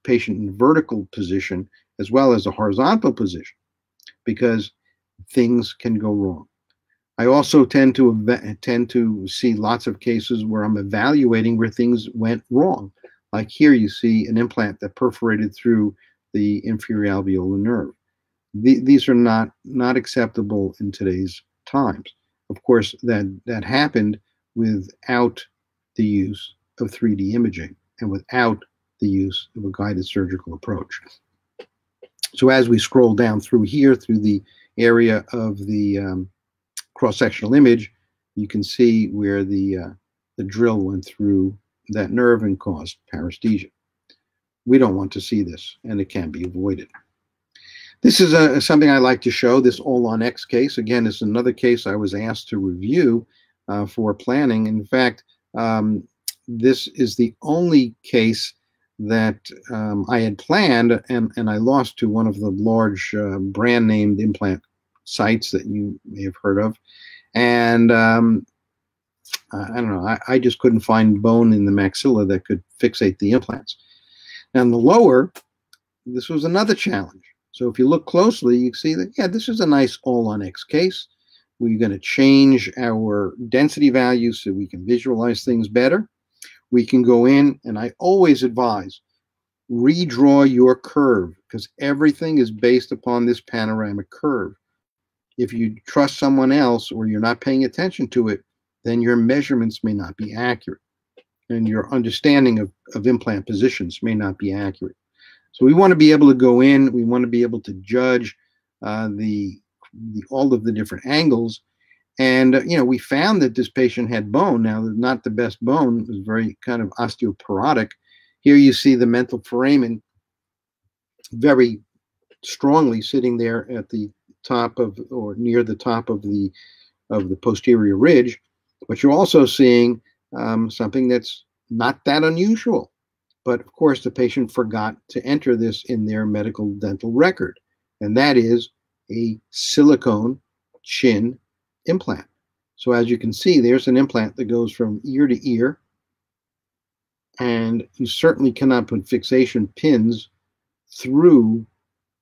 patient in vertical position as well as a horizontal position, because things can go wrong. I also tend to see lots of cases where I'm evaluating where things went wrong. Like here you see an implant that perforated through the inferior alveolar nerve. These are not acceptable in today's times. Of course, that happened without the use of 3D imaging and without the use of a guided surgical approach. So as we scroll down through here, through the area of the cross-sectional image, you can see where the drill went through that nerve and caused paresthesia. We don't want to see this, and it can be avoided. This is something I like to show, this all-on-X case. Again, this is another case I was asked to review for planning. In fact, this is the only case that I had planned, and I lost to one of the large brand-named implant sites that you may have heard of. And I don't know, I just couldn't find bone in the maxilla that could fixate the implants. Now in the lower, this was another challenge. So if you look closely, you see that, yeah, this is a nice all-on-X case. We're going to change our density values so we can visualize things better. We can go in, and I always advise, redraw your curve, because everything is based upon this panoramic curve. If you trust someone else or you're not paying attention to it, then your measurements may not be accurate, and your understanding of implant positions may not be accurate. So we want to be able to go in, we want to be able to judge all of the different angles. And, we found that this patient had bone. Now, not the best bone, it was very kind of osteoporotic. Here you see the mental foramen very strongly sitting there at the top of, or near the top of the posterior ridge. But you're also seeing something that's not that unusual. But of course, the patient forgot to enter this in their medical dental record, and that is a silicone chin implant. So as you can see, there's an implant that goes from ear to ear, and you certainly cannot put fixation pins through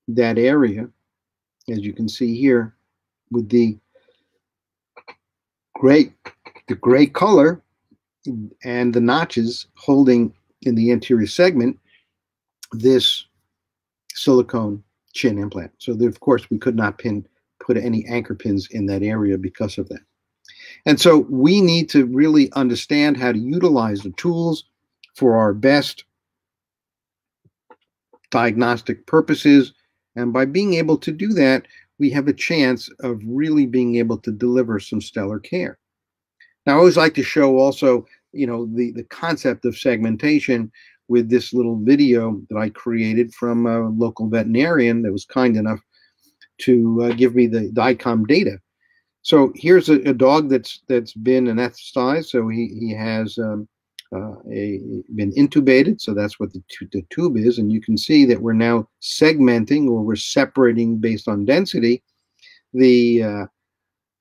that area, as you can see here, with the gray color and the notches holding in the anterior segment this silicone chin implant. So of course we could not put any anchor pins in that area because of that. And so we need to really understand how to utilize the tools for our best diagnostic purposes. And by being able to do that, we have a chance of really being able to deliver some stellar care. Now, I always like to show also, the concept of segmentation with this little video that I created from a local veterinarian that was kind enough to give me the DICOM data. So here's a dog that's been anesthetized. So he has been intubated. So that's what the tube is. And you can see that we're now segmenting, or we're separating based on density, the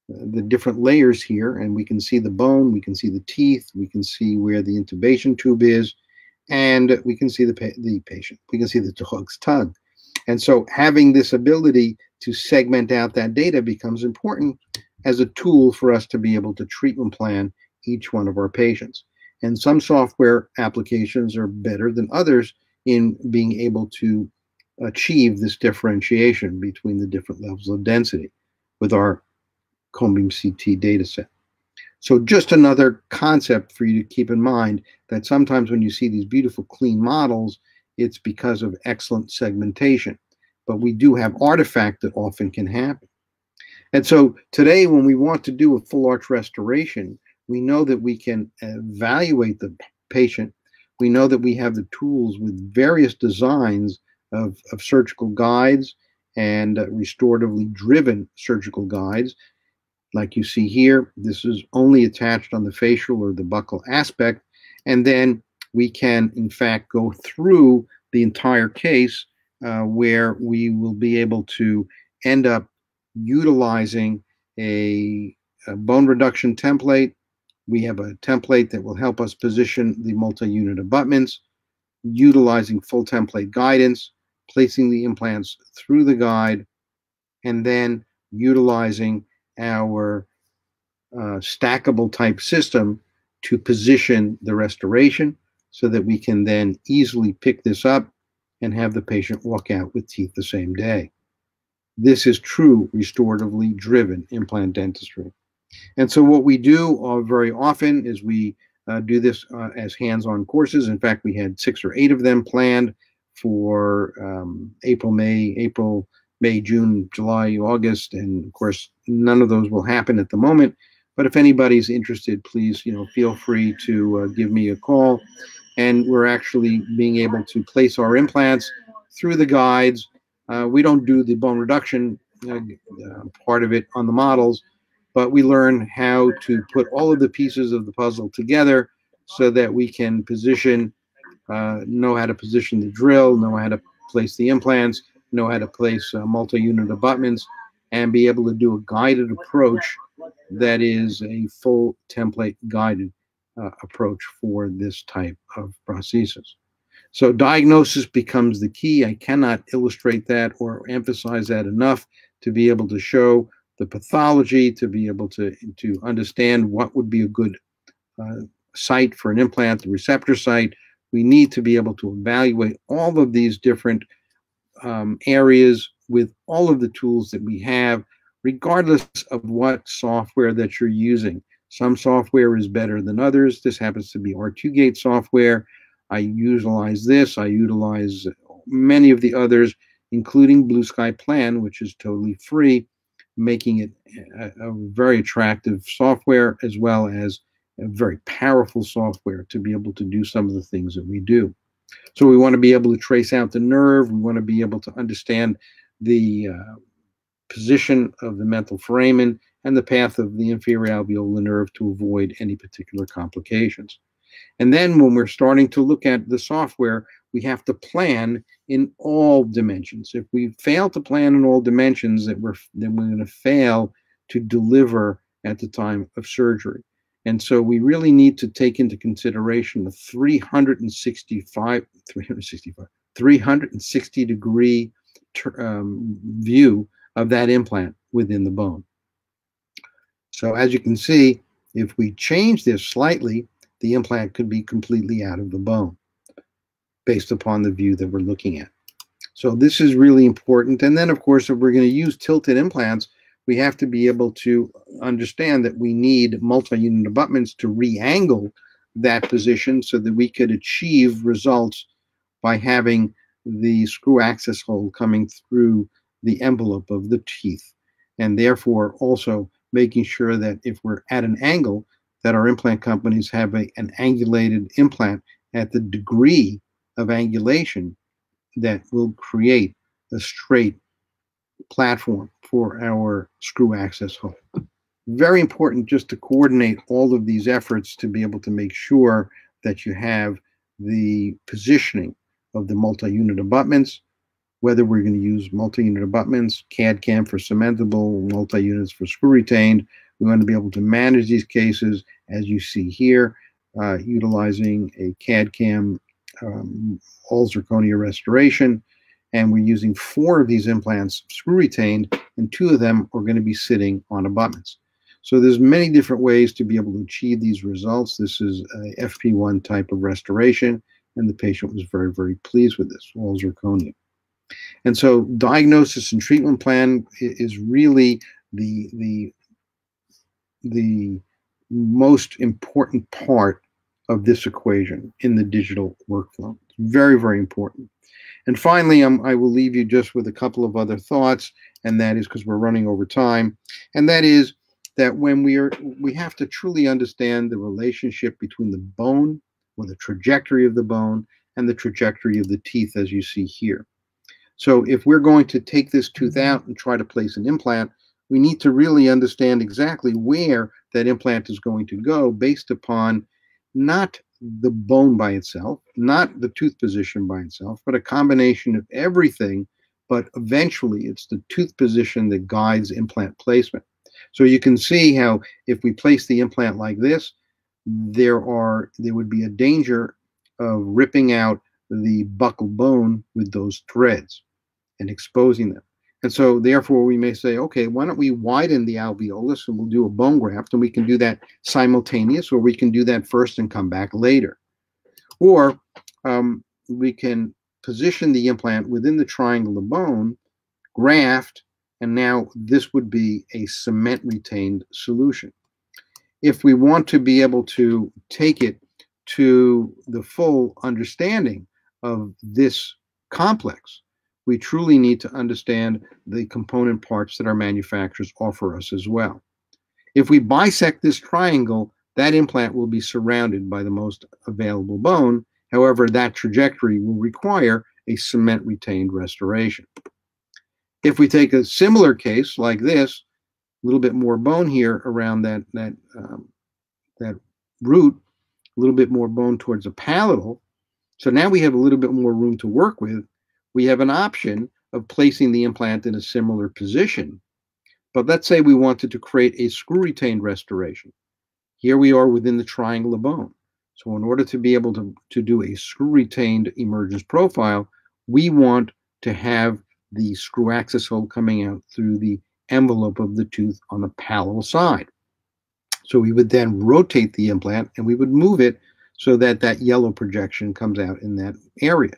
the different layers here, and we can see the bone, we can see the teeth, we can see where the intubation tube is, and we can see the patient. We can see the dog's tongue. And so having this ability to segment out that data becomes important as a tool for us to be able to treatment plan each one of our patients. And some software applications are better than others in being able to achieve this differentiation between the different levels of density with our cone beam CT data set. So just another concept for you to keep in mind, that sometimes when you see these beautiful clean models, it's because of excellent segmentation. But we do have artifact that often can happen. And so today, when we want to do a full arch restoration, we know that we can evaluate the patient. We know that we have the tools with various designs of surgical guides and restoratively driven surgical guides. Like you see here, this is only attached on the facial or the buccal aspect. And then we can, in fact, go through the entire case where we will be able to end up utilizing a bone reduction template. We have a template that will help us position the multi-unit abutments, utilizing full template guidance, placing the implants through the guide, and then utilizing our stackable type system to position the restoration so that we can then easily pick this up and have the patient walk out with teeth the same day. This is true restoratively driven implant dentistry. And so what we do very often is we do this as hands-on courses. In fact, we had 6 or 8 of them planned for April, May, June, July, August, and of course, none of those will happen at the moment. But if anybody's interested, please, feel free to give me a call. And we're actually being able to place our implants through the guides. We don't do the bone reduction part of it on the models, but we learn how to put all of the pieces of the puzzle together so that we can position, know how to position the drill, know how to place the implants, know how to place multi-unit abutments, and be able to do a guided approach that is a full template guided approach for this type of prosthesis. So diagnosis becomes the key. I cannot illustrate that or emphasize that enough to be able to show the pathology, to be able to understand what would be a good site for an implant, the receptor site. We need to be able to evaluate all of these different areas with all of the tools that we have, regardless of what software that you're using. Some software is better than others. This happens to be R2Gate software. I utilize this. I utilize many of the others, including Blue Sky Plan, which is totally free, making it a very attractive software, as well as a very powerful software to be able to do some of the things that we do. So we want to be able to trace out the nerve. We want to be able to understand the position of the mental foramen and the path of the inferior alveolar nerve to avoid any particular complications. And then when we're starting to look at the software, we have to plan in all dimensions. If we fail to plan in all dimensions, then we're going to fail to deliver at the time of surgery. And so we really need to take into consideration the 360 degree view of that implant within the bone. So as you can see, if we change this slightly, the implant could be completely out of the bone based upon the view that we're looking at. So this is really important. And then, of course, if we're going to use tilted implants, we have to be able to understand that we need multi-unit abutments to re-angle that position so that we could achieve results by having the screw access hole coming through the envelope of the teeth, and therefore also making sure that if we're at an angle, that our implant companies have an angulated implant at the degree of angulation that will create a straight platform for our screw access hole. Very important just to coordinate all of these efforts to be able to make sure that you have the positioning of the multi-unit abutments, whether we're going to use multi-unit abutments, CAD-CAM for cementable, multi-units for screw-retained. We want to be able to manage these cases, as you see here, utilizing a CAD-CAM all zirconia restoration. And we're using 4 of these implants screw-retained, and 2 of them are going to be sitting on abutments. So there's many different ways to be able to achieve these results. This is a FP1 type of restoration, and the patient was very, very pleased with this, all zirconia. And so diagnosis and treatment plan is really the most important part of this equation in the digital workflow. It's very, very important. And finally, I will leave you just with a couple of other thoughts, and that is, because we're running over time, and that is that when we have to truly understand the relationship between the bone, or the trajectory of the bone, and the trajectory of the teeth, as you see here. So if we're going to take this tooth out and try to place an implant, we need to really understand exactly where that implant is going to go based upon not the bone by itself, not the tooth position by itself, but a combination of everything. But eventually it's the tooth position that guides implant placement. So you can see how if we place the implant like this, there would be a danger of ripping out the buccal bone with those threads and exposing them. And so therefore we may say, okay, why don't we widen the alveolus and we'll do a bone graft, and we can do that simultaneous, or we can do that first and come back later. Or we can position the implant within the triangle of bone, graft, and now this would be a cement retained solution. If we want to be able to take it to the full understanding of this complex, we truly need to understand the component parts that our manufacturers offer us as well. If we bisect this triangle, that implant will be surrounded by the most available bone. However, that trajectory will require a cement retained restoration. If we take a similar case like this, a little bit more bone here around that root, a little bit more bone towards the palatal. So now we have a little bit more room to work with. We have an option of placing the implant in a similar position. But let's say we wanted to create a screw-retained restoration. Here we are within the triangle of bone. So in order to be able to do a screw-retained emergence profile, we want to have the screw access hole coming out through the envelope of the tooth on the palatal side. So we would then rotate the implant and we would move it so that that yellow projection comes out in that area.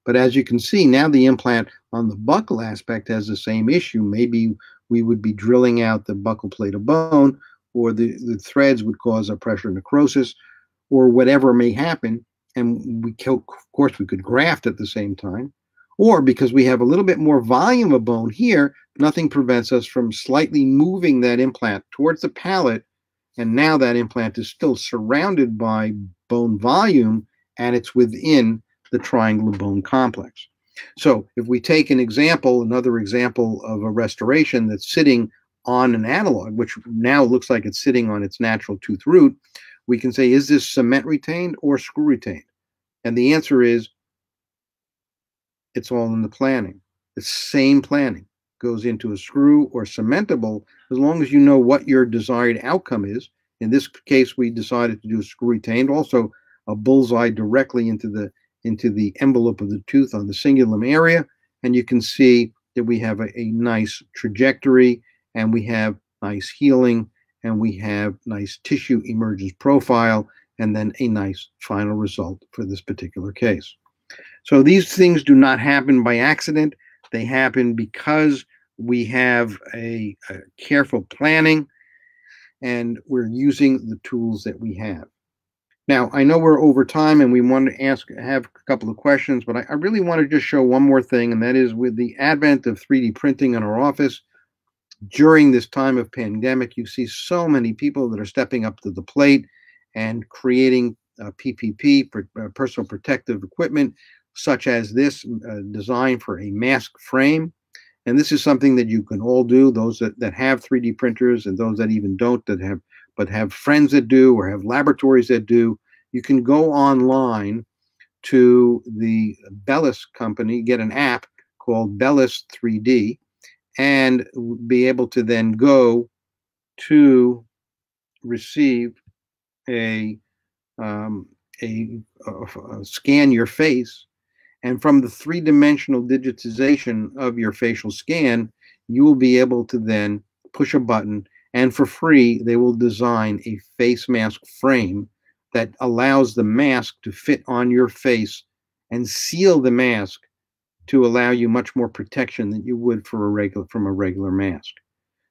But as you can see, now the implant on the buccal aspect has the same issue. Maybe we would be drilling out the buccal plate of bone, or the threads would cause a pressure necrosis, or whatever may happen. And of course, we could graft at the same time. Or because we have a little bit more volume of bone here, nothing prevents us from slightly moving that implant towards the palate. And now that implant is still surrounded by bone volume, and it's within the triangle of bone complex. So if we take another example of a restoration that's sitting on an analog, which now looks like it's sitting on its natural tooth root, we can say, is this cement retained or screw retained? And the answer is, it's all in the planning. The same planning goes into a screw or cementable, as long as you know what your desired outcome is. In this case, we decided to do a screw retained, also a bullseye directly into the envelope of the tooth on the cingulum area. And you can see that we have a nice trajectory, and we have nice healing, and we have nice tissue emergence profile, and then a nice final result for this particular case. So these things do not happen by accident. They happen because we have a careful planning, and we're using the tools that we have. Now, I know we're over time and we want to have a couple of questions, but I really want to just show one more thing, and that is, with the advent of 3D printing in our office, during this time of pandemic, you see so many people that are stepping up to the plate and creating PPP, personal protective equipment, such as this design for a mask frame. And this is something that you can all do, those that have 3D printers and those that even don't, but have friends that do, or have laboratories that do. You can go online to the Bellis company, get an app called Bellis 3D and be able to then go to receive scan your face, and from the three-dimensional digitization of your facial scan, you will be able to then push a button, and for free, they will design a face mask frame that allows the mask to fit on your face and seal the mask to allow you much more protection than you would from a regular mask.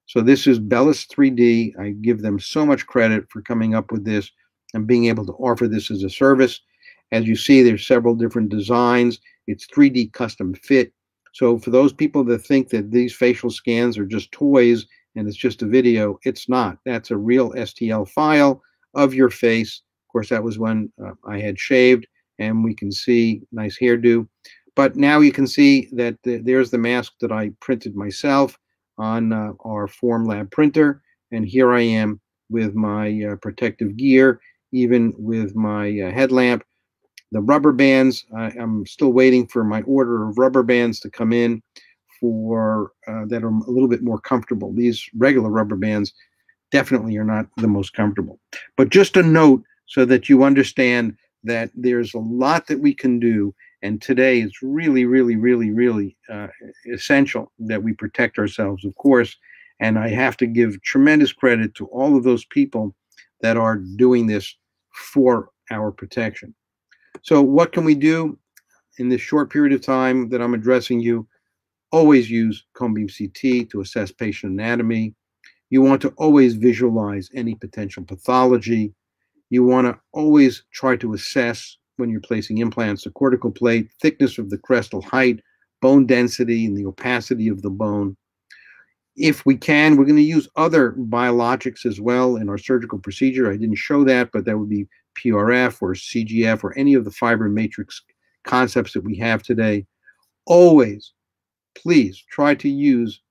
So this is Bellis 3D. I give them so much credit for coming up with this and being able to offer this as a service. As you see, there's several different designs. It's 3D custom fit. So for those people that think that these facial scans are just toys and it's just a video, it's not. That's a real STL file of your face. Of course, that was when I had shaved, and we can see nice hairdo. But now you can see that there's the mask that I printed myself on our Formlab printer, and here I am with my protective gear, even with my headlamp. The rubber bands, I'm still waiting for my order of rubber bands to come in for that are a little bit more comfortable. These regular rubber bands definitely are not the most comfortable. But just a note so that you understand that there's a lot that we can do, and today it's really, really, really, really essential that we protect ourselves, of course. And I have to give tremendous credit to all of those people that are doing this for our protection. So what can we do in this short period of time that I'm addressing you? Always use cone beam CT to assess patient anatomy. You want to always visualize any potential pathology. You want to always try to assess, when you're placing implants, the cortical plate, thickness of the crestal height, bone density, and the opacity of the bone. If we can, we're going to use other biologics as well in our surgical procedure. I didn't show that, but that would be PRF or CGF or any of the fiber matrix concepts that we have today. Always, please try to use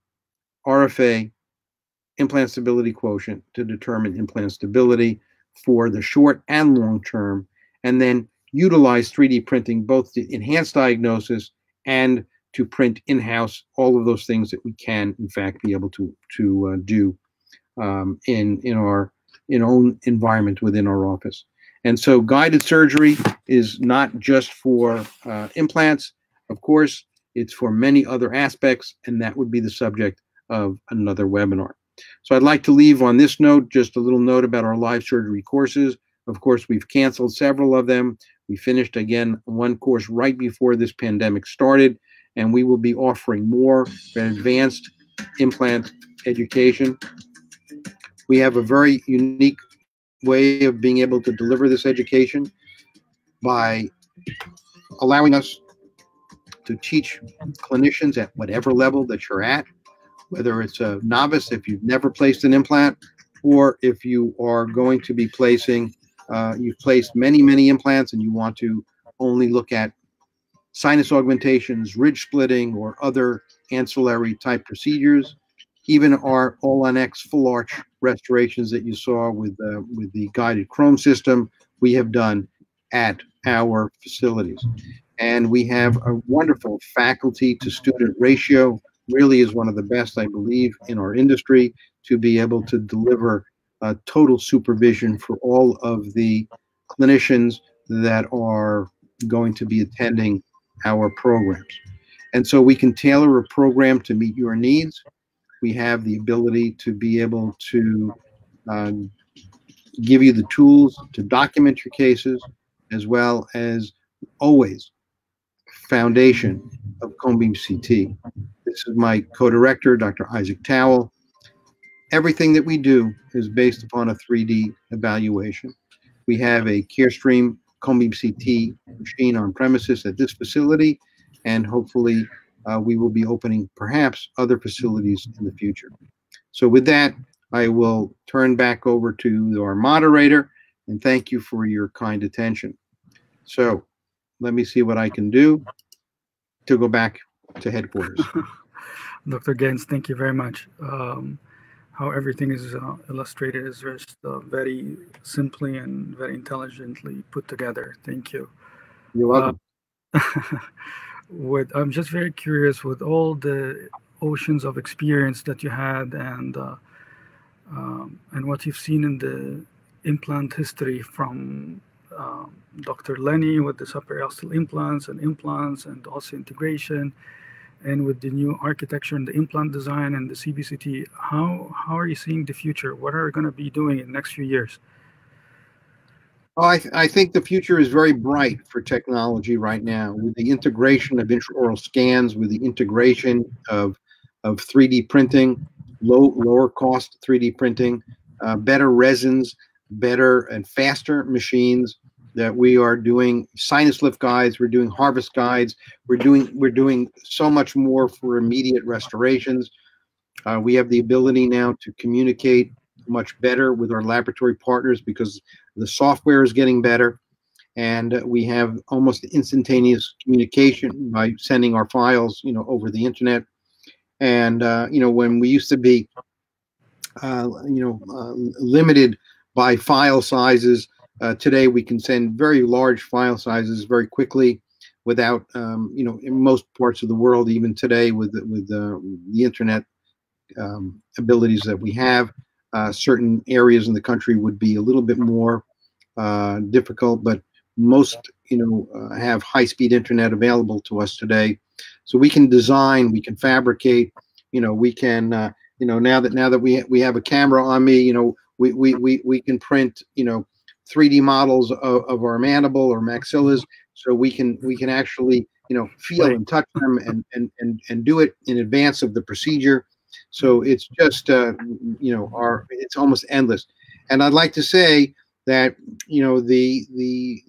RFA, implant stability quotient, to determine implant stability for the short and long term, and then utilize 3D printing both to enhance diagnosis and to print in-house all of those things that we can, in fact, be able to do in our own environment within our office. And so guided surgery is not just for implants. Of course, it's for many other aspects, and that would be the subject of another webinar. So I'd like to leave on this note, just a little note about our live surgery courses. Of course, we've canceled several of them. We finished, again, one course right before this pandemic started, and we will be offering more advanced implant education. We have a very unique way of being able to deliver this education by allowing us to teach clinicians at whatever level that you're at, whether it's a novice, if you've never placed an implant, or if you are going to be placing, you've placed many, many implants and you want to only look at sinus augmentations, ridge splitting, or other ancillary type procedures. Even our all-on-X full arch restorations that you saw with the guided chrome system, we have done at our facilities. And we have a wonderful faculty to student ratio, really is one of the best, I believe, in our industry, to be able to deliver total supervision for all of the clinicians that are going to be attending our programs. And so we can tailor a program to meet your needs. We have the ability to be able to give you the tools to document your cases, as well as always foundation of cone beam CT. This is my co-director, Dr. Isaac Towell. Everything that we do is based upon a 3D evaluation. We have a CareStream cone beam CT machine on premises at this facility, and hopefully we will be opening perhaps other facilities in the future. So with that, I will turn back over to our moderator, and thank you for your kind attention. So let me see what I can do to go back to headquarters. Dr. Ganz, thank you very much. How everything is illustrated is just very simply and very intelligently put together. Thank you. You're welcome. I'm just very curious with all the oceans of experience that you had and what you've seen in the implant history from Dr. Lenny with the subperiosteal implants and also integration, and with the new architecture and the implant design and the CBCT. How are you seeing the future? What are you going to be doing in the next few years? Oh, I think the future is very bright for technology right now, with the integration of intraoral scans, with the integration of 3D printing, lower cost 3D printing, better resins, better and faster machines. That we are doing sinus lift guides, we're doing harvest guides, we're doing so much more for immediate restorations. We have the ability now to communicate much better with our laboratory partners because the software is getting better, and we have almost instantaneous communication by sending our files, over the internet. And when we used to be, limited by file sizes, today we can send very large file sizes very quickly, without, in most parts of the world, even today with the internet abilities that we have. Certain areas in the country would be a little bit more difficult, but most, have high-speed internet available to us today. So we can design, we can fabricate, we can, now that we have a camera on me, we can print, 3D models of our mandible or maxillas, so we can actually, feel and touch them and do it in advance of the procedure. So it's just, it's almost endless. And I'd like to say that, the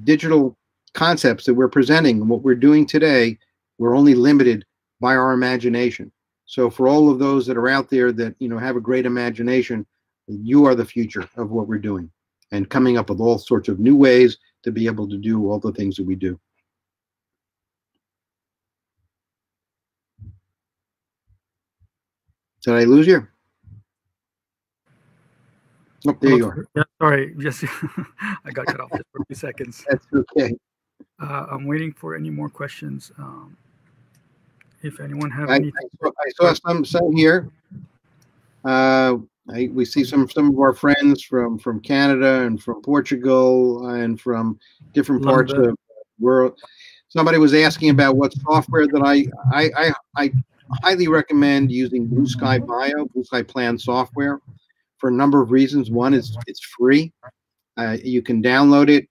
digital concepts that we're presenting and what we're doing today, we're only limited by our imagination. So for all of those that are out there that, have a great imagination, you are the future of what we're doing, and coming up with all sorts of new ways to be able to do all the things that we do. Did I lose you? Oh, there you are. Yeah, sorry, just I got cut off just for a few seconds. That's okay. I'm waiting for any more questions. If anyone have I saw some here. We see some of our friends from Canada and from Portugal and from different parts of the world. Somebody was asking about what software that I highly recommend using Blue Sky Plan software, for a number of reasons. One is it's free. You can download it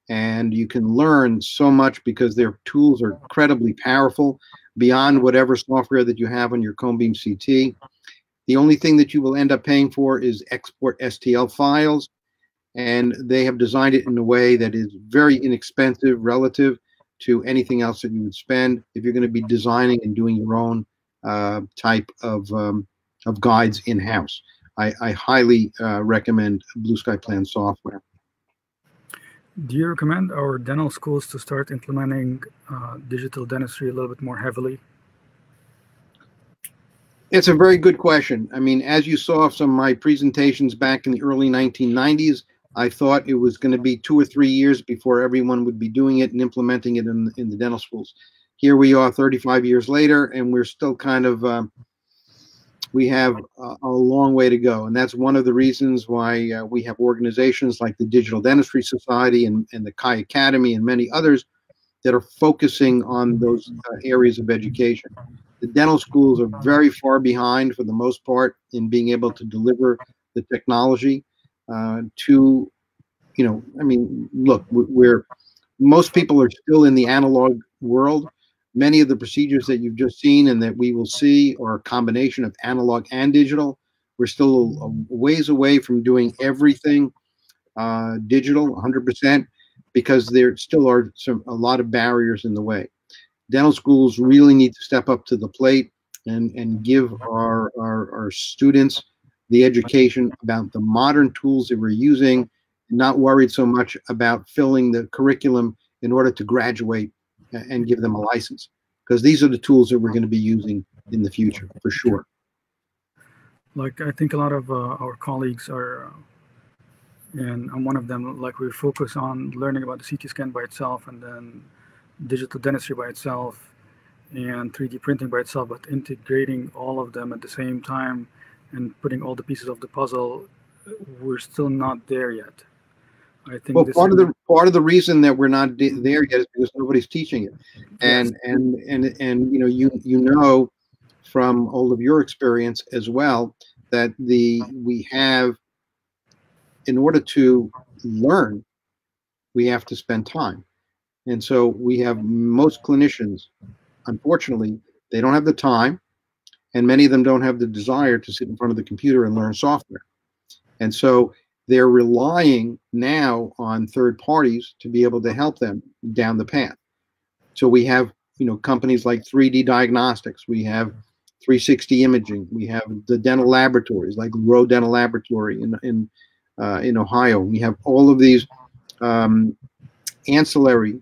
and you can learn so much because their tools are incredibly powerful beyond whatever software that you have on your Cone Beam CT. The only thing that you will end up paying for is export STL files, and they have designed it in a way that is very inexpensive relative to anything else that you would spend if you're going to be designing and doing your own type of guides in-house. I highly recommend Blue Sky Plan software. Do you recommend our dental schools to start implementing digital dentistry a little bit more heavily? It's a very good question. I mean, as you saw some of my presentations back in the early 1990s, I thought it was going to be 2 or 3 years before everyone would be doing it and implementing it in the dental schools. Here we are 35 years later, and we're still kind of, we have a long way to go. And that's one of the reasons why we have organizations like the Digital Dentistry Society and the Chi Academy and many others that are focusing on those areas of education. The dental schools are very far behind, for the most part, in being able to deliver the technology to, I mean, look, most people are still in the analog world. Many of the procedures that you've just seen and that we will see are a combination of analog and digital. We're still a ways away from doing everything digital 100%, because there still are a lot of barriers in the way. Dental schools really need to step up to the plate and give our students the education about the modern tools that we're using, not worried so much about filling the curriculum in order to graduate and give them a license, because these are the tools that we're going to be using in the future for sure. Like, I think a lot of our colleagues are, and I'm one of them, like, we focus on learning about the CT scan by itself and then digital dentistry by itself and 3D printing by itself, but integrating all of them at the same time and putting all the pieces of the puzzle, we're still not there yet. I think well, part of the reason that we're not there yet is because nobody's teaching it, and yes. and you know from all of your experience as well that we have, in order to learn, we have to spend time, and so we have most clinicians, unfortunately, they don't have the time, and many of them don't have the desire to sit in front of the computer and learn software, and so they're relying now on third parties to be able to help them down the path. So we have, companies like 3D Diagnostics, we have 360 Imaging, we have the dental laboratories like Rowe Dental Laboratory in Ohio. We have all of these ancillary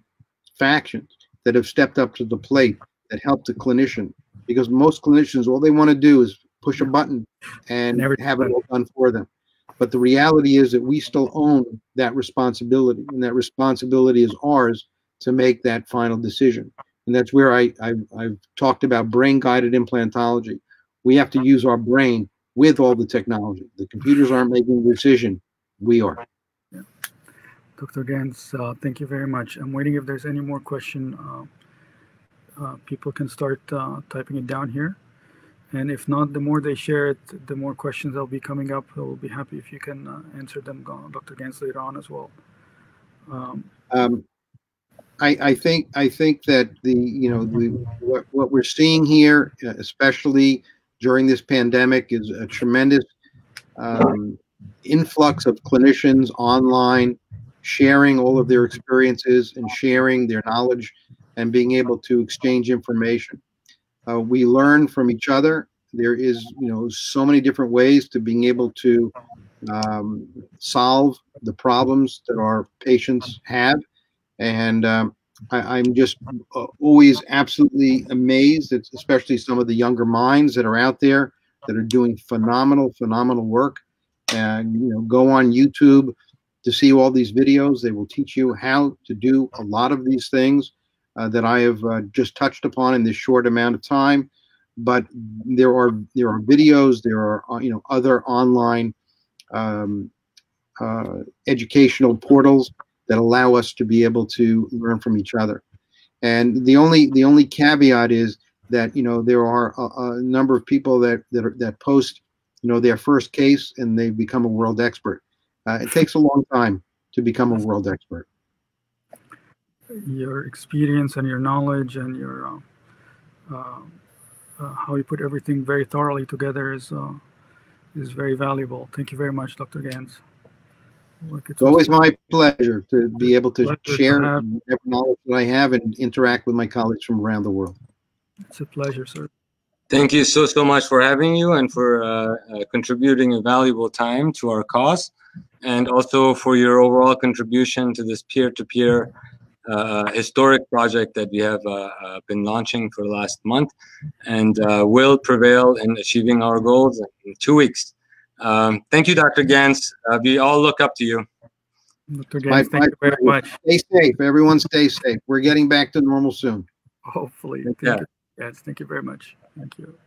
factions that have stepped up to the plate that help the clinician, because most clinicians, all they want to do is push a button and have it all done for them. But the reality is that we still own that responsibility, and that responsibility is ours to make that final decision. And that's where I've talked about brain-guided implantology. We have to use our brain with all the technology. The computers aren't making the decision. We are. Yeah. Dr. Ganz, thank you very much. I'm waiting if there's any more question. People can start typing it down here. And if not, the more they share it, the more questions that'll be coming up. We'll be happy if you can answer them, Dr. Ganz, later on as well. I think that what we're seeing here, especially during this pandemic, is a tremendous influx of clinicians online sharing all of their experiences and sharing their knowledge and being able to exchange information. We learn from each other. There is, so many different ways to being able to solve the problems that our patients have. And I'm just always absolutely amazed at especially some of the younger minds that are out there that are doing phenomenal work. And, go on YouTube to see all these videos. They will teach you how to do a lot of these things that I have just touched upon in this short amount of time. But there are videos, there are other online educational portals that allow us to be able to learn from each other. And the only caveat is that there are a number of people that post their first case and they become a world expert. It takes a long time to become a world expert. Your experience and your knowledge and your how you put everything very thoroughly together is very valuable. Thank you very much, Dr. Ganz. It's always my pleasure to be able to share whatever knowledge that I have and interact with my colleagues from around the world. It's a pleasure, sir. Thank you so much for having you and for contributing a valuable time to our cause, and also for your overall contribution to this peer-to-peer historic project that we have been launching for the last month, and will prevail in achieving our goals in 2 weeks. Thank you, Dr. Ganz. We all look up to you. Dr. Ganz, thank you very much. Stay safe. Everyone stay safe. We're getting back to normal soon. Hopefully. Thank you. Yes, thank you very much. Thank you.